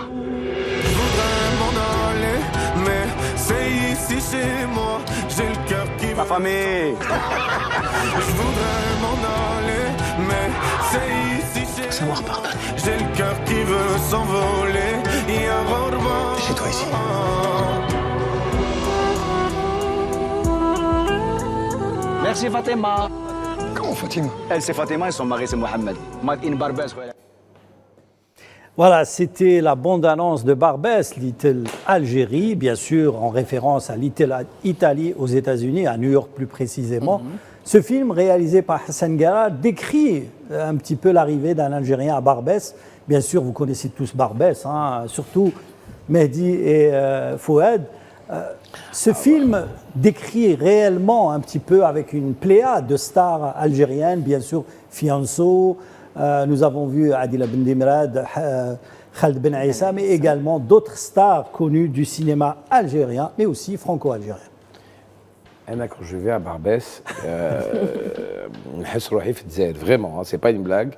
Ma famille. Savoir pardonner. J'ai le cœur qui veut s'envoler. Chez toi ici. Merci Fatima. Comment Fatima? Elle, c'est Fatima et son mari, c'est Mohamed. In Barbès. Voilà, c'était la bande-annonce de Barbès, Little Algérie, bien sûr en référence à Little Italy aux États-Unis, à New York plus précisément. Ce film, réalisé par Hassan Gara, décrit un petit peu l'arrivée d'un Algérien à Barbès. Bien sûr, vous connaissez tous Barbès, hein, surtout Mehdi et Fouad. Ce film décrit réellement un petit peu avec une pléiade de stars algériennes, bien sûr Fianso, nous avons vu Adila Ben Dimrad, Khaled Ben Aissa, mais également d'autres stars connues du cinéma algérien, mais aussi franco-algérien. Quand je vais à Barbès, vraiment, c'est pas une blague.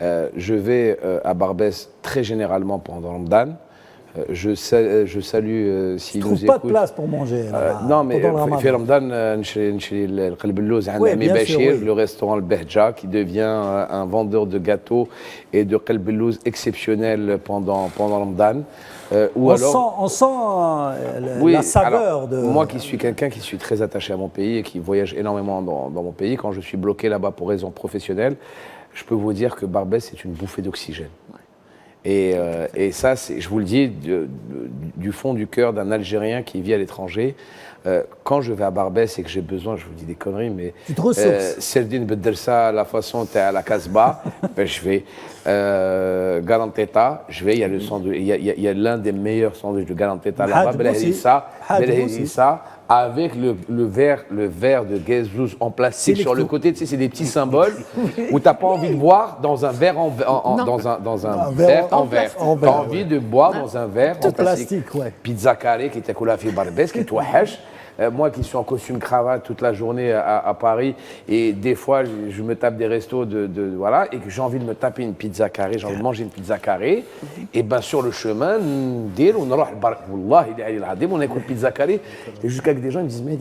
Je vais à Barbès très généralement pendant Ramadan. Je salue s'il nous écoute. Je trouve pas de place pour manger. Non, mais في رمضان نشري القلب اللوز عند عمي بشير, le restaurant Le Behja, qui devient un vendeur de gâteaux et de قلب اللوز exceptionnel pendant Ramadan. On sent la saveur de... Moi qui suis quelqu'un qui suis très attaché à mon pays et qui voyage énormément dans mon pays, quand je suis bloqué là-bas pour raisons professionnelles, je peux vous dire que Barbès est une bouffée d'oxygène. Et ça, je vous le dis du fond du cœur d'un Algérien qui vit à l'étranger. Quand je vais à Barbès et que j'ai besoin, je vous dis des conneries, mais Serdine Beddersa, la façon t'es à la Casbah, je vais Galanteta, il y a l'un des meilleurs sandwichs de Galanteta là-bas, Belherissa, avec le verre de Gezouz en plastique sur le côté, tu sais, c'est des petits symboles où t'as pas envie de boire dans un verre dans un verre en verre. T'as envie de boire dans un verre en plastique. Pizza carré qui était coulé à Barbès, qui est tout hache. Moi qui suis en costume cravate toute la journée à Paris, et des fois je me tape des restos voilà, et que j'ai envie de me taper une pizza carrée, j'ai envie de manger une pizza carrée, et ben sur le chemin, on écoute pizza carrée, et jusqu'à que des gens ils me disent mais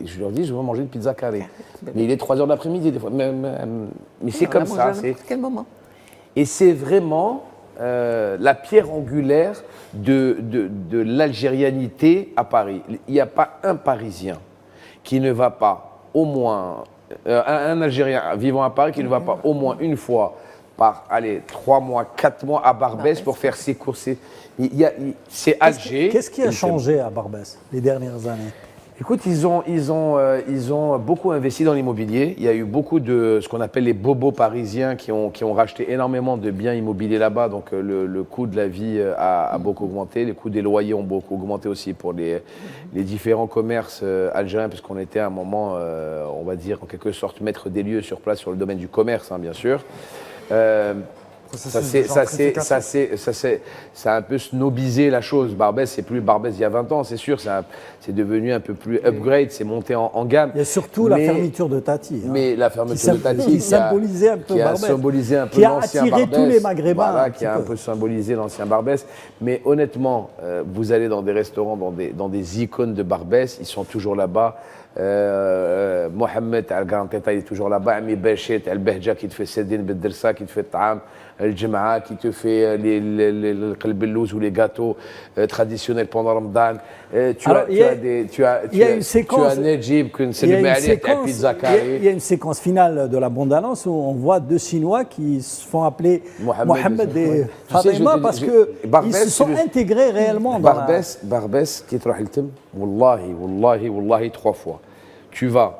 je leur dis je veux manger une pizza carrée, mais il est 3h de l'après-midi des fois, mais c'est comme ça. Quel moment? Et c'est vraiment la pierre angulaire de l'algérianité à Paris. Il n'y a pas un Parisien qui ne va pas au moins, un Algérien vivant à Paris qui ne va pas au moins une fois par 3 mois, 4 mois à Barbès pour faire ses courses. C'est Alger. Qu'est-ce qui a changé à Barbès les dernières années? Écoute, ils ont beaucoup investi dans l'immobilier. Il y a eu beaucoup de ce qu'on appelle les bobos parisiens qui ont racheté énormément de biens immobiliers là-bas. Donc le coût de la vie a beaucoup augmenté. Les coûts des loyers ont beaucoup augmenté aussi pour les différents commerces algériens, puisqu'on était à un moment, on va dire en quelque sorte, maître des lieux sur place sur le domaine du commerce, hein, bien sûr. Ça a un peu snobisé la chose. Barbès, c'est plus Barbès il y a 20 ans, c'est sûr. C'est devenu un peu plus upgrade, c'est monté en gamme. Il y a surtout la fermeture de Tati. Mais la fermeture de Tati qui symbolisait un peu Barbès. Qui a attiré tous les Maghrébins. Voilà, qui a un peu symbolisé l'ancien Barbès. Mais honnêtement, vous allez dans des restaurants, dans des icônes de Barbès, ils sont toujours là-bas. Mohamed Al-Garanteta, il est toujours là-bas. Ami Bachet, Al-Behja qui te fait Sedine Beddersa, qui te fait Ta'am, Al-Jema'a qui te fait les qalbellouz ou les gâteaux traditionnels pendant Ramadan. Tu as Nejib, c'est le Ma'alik, la pizza carrée. Il y a une séquence finale de la bande-annonce où on voit 2 Chinois qui se font appeler Mohamed et Fatima parce qu'ils se sont intégrés réellement dans Barbès qui est Wallahi 3 fois. Tu vas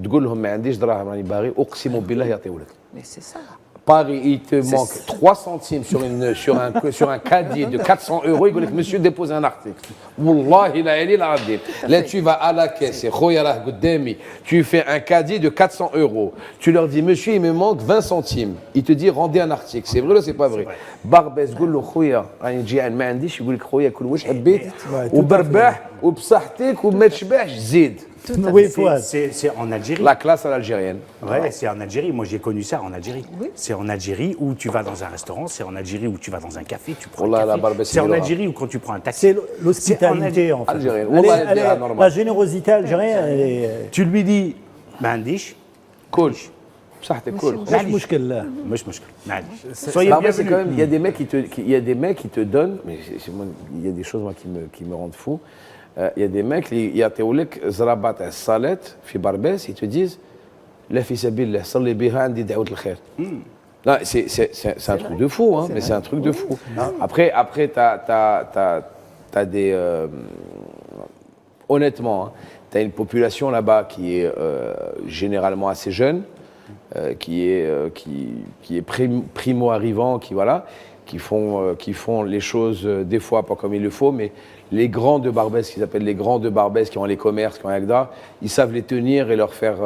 تقول لهم ما عنديش دراهم راني باغي اقسم بالله يعطيوا لك. Mais c'est ça. Paris, il te manque 3 centimes sur un caddie de 400 €. Il dit monsieur, dépose un article. Wallahi la ilaha illa Allah. Là, tu vas à la caisse, tu fais un caddie de 400 €. Tu leur dis monsieur, il me manque 20 centimes. Il te dit rendez un article. C'est vrai ou c'est pas vrai? Barbès, قول له خويا راني جيعان ما عنديش. يقول لك خويا كل واش حبيت وبرباح وبصحتك وما تشبعش زيد. Oui, c'est en Algérie. La classe à l'algérienne. Ouais, c'est en Algérie. Moi, j'ai connu ça en Algérie. Oui. C'est en Algérie où tu vas dans un restaurant, c'est en Algérie où tu vas dans un café, tu prends un café. C'est en Algérie où quand tu prends un taxi. C'est l'hospitalité, en fait. Algérienne. La générosité algérienne, elle est... Tu lui dis, ما عنديش. كلش. بصحتك كل. مش مشكل. مش مشكل. Soyez c'est quand même, il y a des mecs qui te donnent, mais il y a des choses moi qui me rendent fou. Il y a des mecs, يعطيوا لك زرابات الصلاة في برباس, ils te disent لا في سبيل الله صلي بها عندي دعوة الخير. Là, c'est un truc de fou, hein, mais c'est un truc de fou. Après t'as des... honnêtement, hein, t'as une population là-bas qui est généralement assez jeune, qui est primo-arrivant, qui font les choses des fois pas comme il le faut, mais les grands de Barbès, qu'ils appellent les grands de Barbès, qui ont les commerces, qui ont Agda, ils savent les tenir et leur faire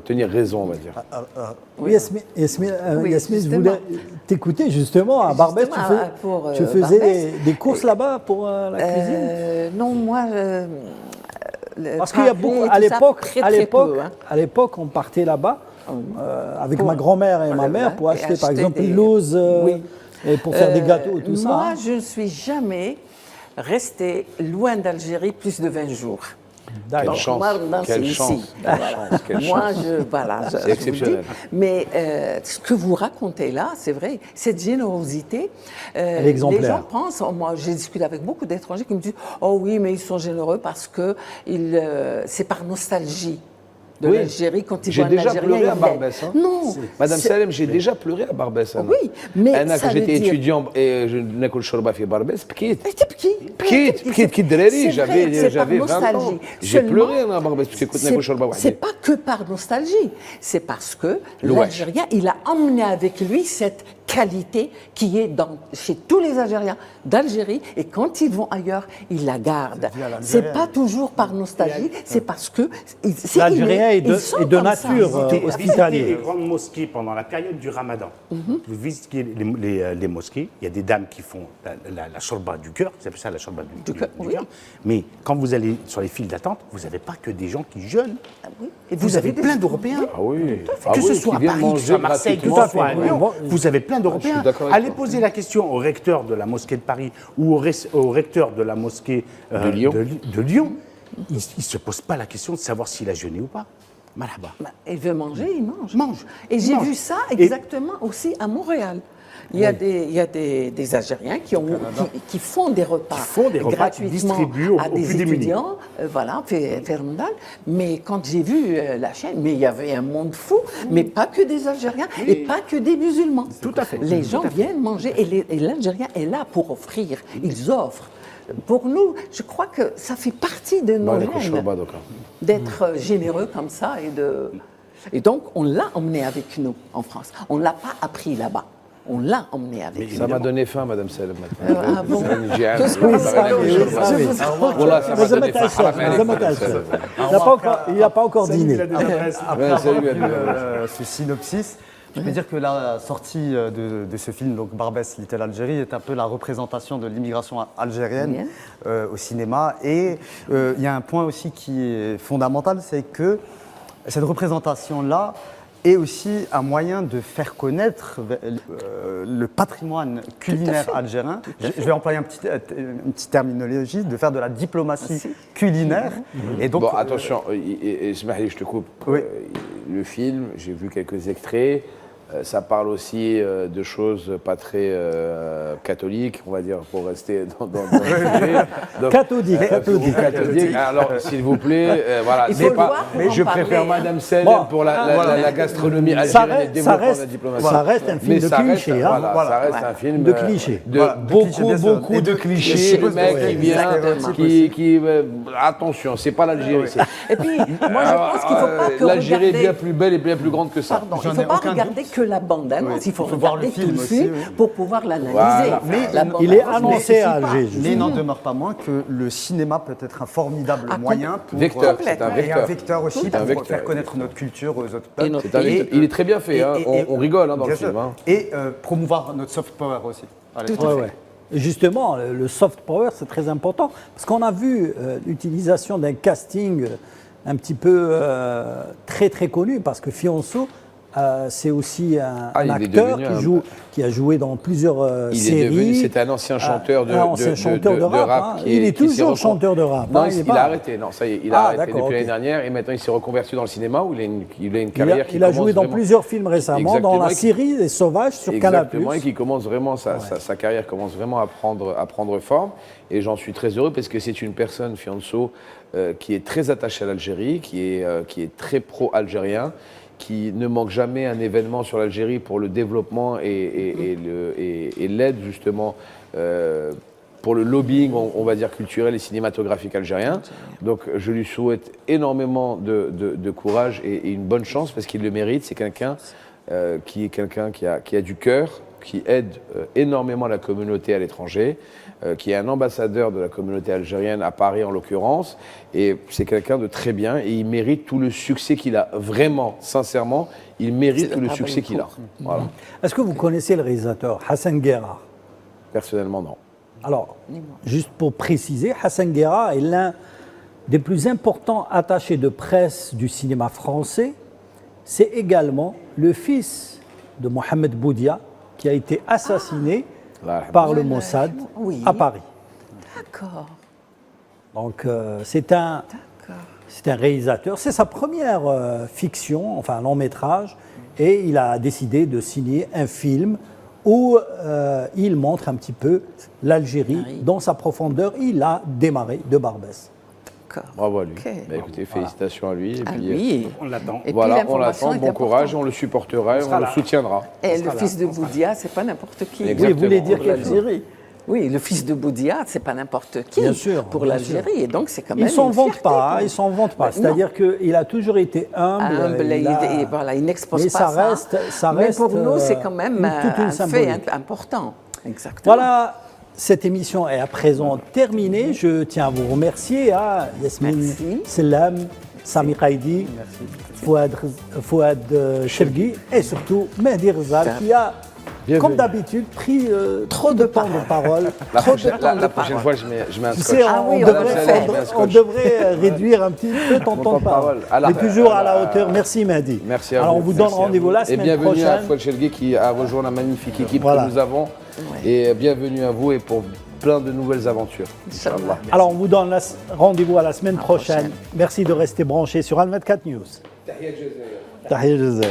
tenir raison, on va dire. Oui, Yasmine, je voulais t'écouter justement à Barbès. Tu faisais des courses là-bas pour la cuisine? Non, moi... Parce qu'il y a beaucoup, à l'époque, on partait là-bas avec ma grand-mère et ma mère pour acheter par exemple l'ose et pour faire des gâteaux, tout ça. Moi, je ne suis jamais restée loin d'Algérie plus de 20 jours. Quelle chance, quelle chance. Moi, c'est exceptionnel. Mais ce que vous racontez là, c'est vrai, cette générosité, les gens pensent, moi j'ai discuté avec beaucoup d'étrangers qui me disent « Oh oui, mais ils sont généreux parce que c'est par nostalgie. » de l'Algérie quand ils voient un Algérien. J'ai déjà pleuré à Barbès. Hein. Non. Madame Salem, j'ai déjà pleuré à Barbès. Oui, mais quand j'étais étudiant et je n'écoute shorba fi Barbès, Petit drari, j'avais 20 ans. J'ai pleuré à Barbès parce que n'écoute shorba. C'est pas que par nostalgie, c'est parce que l'Algérien, il a emmené avec lui cette qualité qui est chez tous les Algériens d'Algérie, et quand ils vont ailleurs, ils la gardent. C'est pas toujours par nostalgie, c'est parce que l'Algérien est de nature hospitalier. Les grandes mosquées pendant la période du Ramadan. Vous visitez les mosquées, il y a des dames qui font la shorba du cœur, c'est ça la shorba du cœur. Mais quand vous allez sur les files d'attente, vous n'avez pas que des gens qui jeûnent. Et vous avez plein d'Européens. Que ce soit à Paris, que ce soit à Marseille, que ce soit à Lyon, vous avez plein d'Européens. Allez poser la question au recteur de la mosquée de Paris ou au recteur de la mosquée de Lyon. Il ne se pose pas la question de savoir s'il a jeûné ou pas. Malaba. Il veut manger, il mange. Et j'ai vu ça exactement aussi à Montréal. Il y a des Algériens qui font des repas, gratuitement à des étudiants, mais quand j'ai vu la chaîne, mais il y avait un monde fou, mais pas que des Algériens et pas que des musulmans. Tout à fait. Les gens viennent manger et l'Algérien est là pour offrir, ils offrent. Pour nous, je crois que ça fait partie de nos gènes d'être généreux comme ça et donc on l'a emmené avec nous en France. On ne l'a pas appris là-bas. On l'a emmené avec nous. Ça m'a donné faim, Madame Salem. Ah bon? Il n'a pas encore dîné. Après ce synopsis, je peux dire que la sortie de ce film, donc Barbès, Little Algérie, est un peu la représentation de l'immigration algérienne au cinéma. Et il y a un point aussi qui est fondamental, c'est que cette représentation-là est aussi un moyen de faire connaître le patrimoine culinaire algérien. Je vais employer une petite terminologie, de faire de la diplomatie culinaire. Et donc, bon, attention, je te coupe. Oui. Le film, j'ai vu quelques extraits. Ça parle aussi de choses pas très catholiques, on va dire, pour rester dans le sujet. Catholique. Alors, s'il vous plaît, voilà. Mais je préfère Madame Sel pour la gastronomie algérienne et le développement de la diplomatie. Ça reste un film de clichés. Ça reste un film de clichés. Beaucoup de clichés. Le mec qui vient, attention, c'est pas l'Algérie. Et puis, moi, je pense qu'il ne faut pas que l'Algérie est bien plus belle et bien plus grande que ça. Pardon, il ne faut pas regarder que que la bande-annonce. Il faut voir regarder le film tout le aussi, film oui. pour pouvoir l'analyser. Voilà. Mais il est annoncé à Alger. Mais il n'en demeure pas moins que le cinéma peut être un formidable moyen pour Vecteur, c'est un et vecteur. un vecteur aussi C'est un pour vecteur, faire connaître notre culture aux autres peuples. C'est un vecteur. Il est très bien fait, hein. On rigole dans le bien film. sûr. Hein. Et promouvoir notre soft power aussi. Allez, Ouais, ouais. Et justement, le soft power, c'est très important, parce qu'on a vu l'utilisation d'un casting un petit peu très très connu, parce que Fianso, c'est aussi un acteur qui a joué dans plusieurs séries. C'était un ancien chanteur de rap. Il est toujours chanteur de rap. Non, il a arrêté. Non, ça y est, il a arrêté depuis l'année dernière et maintenant il s'est reconverti dans le cinéma où il a une carrière qui il a joué dans plusieurs films récemment, dans la série Les Sauvages sur Canal+. Exactement, et qui commence vraiment, sa carrière commence vraiment à prendre forme. Et j'en suis très heureux parce que c'est une personne, Fianso, qui est très attachée à l'Algérie, qui est très pro-algérien, qui ne manque jamais un événement sur l'Algérie pour le développement et l'aide justement pour le lobbying, on va dire, culturel et cinématographique algérien. Donc je lui souhaite énormément de courage et une bonne chance parce qu'il le mérite. C'est quelqu'un qui a du cœur, qui aide énormément la communauté à l'étranger, qui est un ambassadeur de la communauté algérienne à Paris en l'occurrence, et c'est quelqu'un de très bien et il mérite tout le succès qu'il a. Vraiment, sincèrement, il mérite tout le succès qu'il a. Voilà. Est-ce que vous connaissez le réalisateur Hassan Guerra? Personnellement, non. Alors, juste pour préciser, Hassan Guerra est l'un des plus importants attachés de presse du cinéma français. C'est également le fils de Mohamed Boudia, qui a été assassiné par le Mossad à Paris. D'accord. Donc c'est un réalisateur, c'est sa première fiction, enfin un long métrage, et il a décidé de signer un film où il montre un petit peu l'Algérie dans sa profondeur. Il a démarré de Barbès. Bravo à lui. Bah, écoutez, félicitations à lui. Et puis, on l'attend. Voilà, on l'attend. Bon courage, on le supportera et on le soutiendra. Et le fils de Boudia, c'est pas n'importe qui. Exactement. Oui, vous voulez dire l'Algérie. Oui, le fils de Boudia, c'est pas n'importe qui pour l'Algérie. Et donc, c'est quand même. Ils s'en vantent pas. Ils s'en vantent pas. C'est-à-dire qu'il a toujours été humble. Et voilà, il n'expose pas ça. Mais pour nous, c'est quand même un fait important. Exactement. Voilà. Cette émission est à présent terminée. Je tiens à vous remercier, Yasmine Selam, Sami Qaidi, Fouad Chergui et surtout Mehdi Ghazal qui a, comme d'habitude, pris trop de temps de parole. La prochaine fois, je mets un scotch. On devrait réduire un petit peu ton temps de parole. Mais toujours à la hauteur. Merci Mehdi. Merci à vous. Alors on vous donne rendez-vous la semaine prochaine. Et bienvenue à Fouad Chergui qui a rejoint la magnifique équipe que nous avons. Et bienvenue à vous et pour plein de nouvelles aventures. Inch'Allah. Alors on vous donne rendez-vous à la semaine prochaine. Merci de rester branchés sur Al 24 News. Tahiyat Jazair.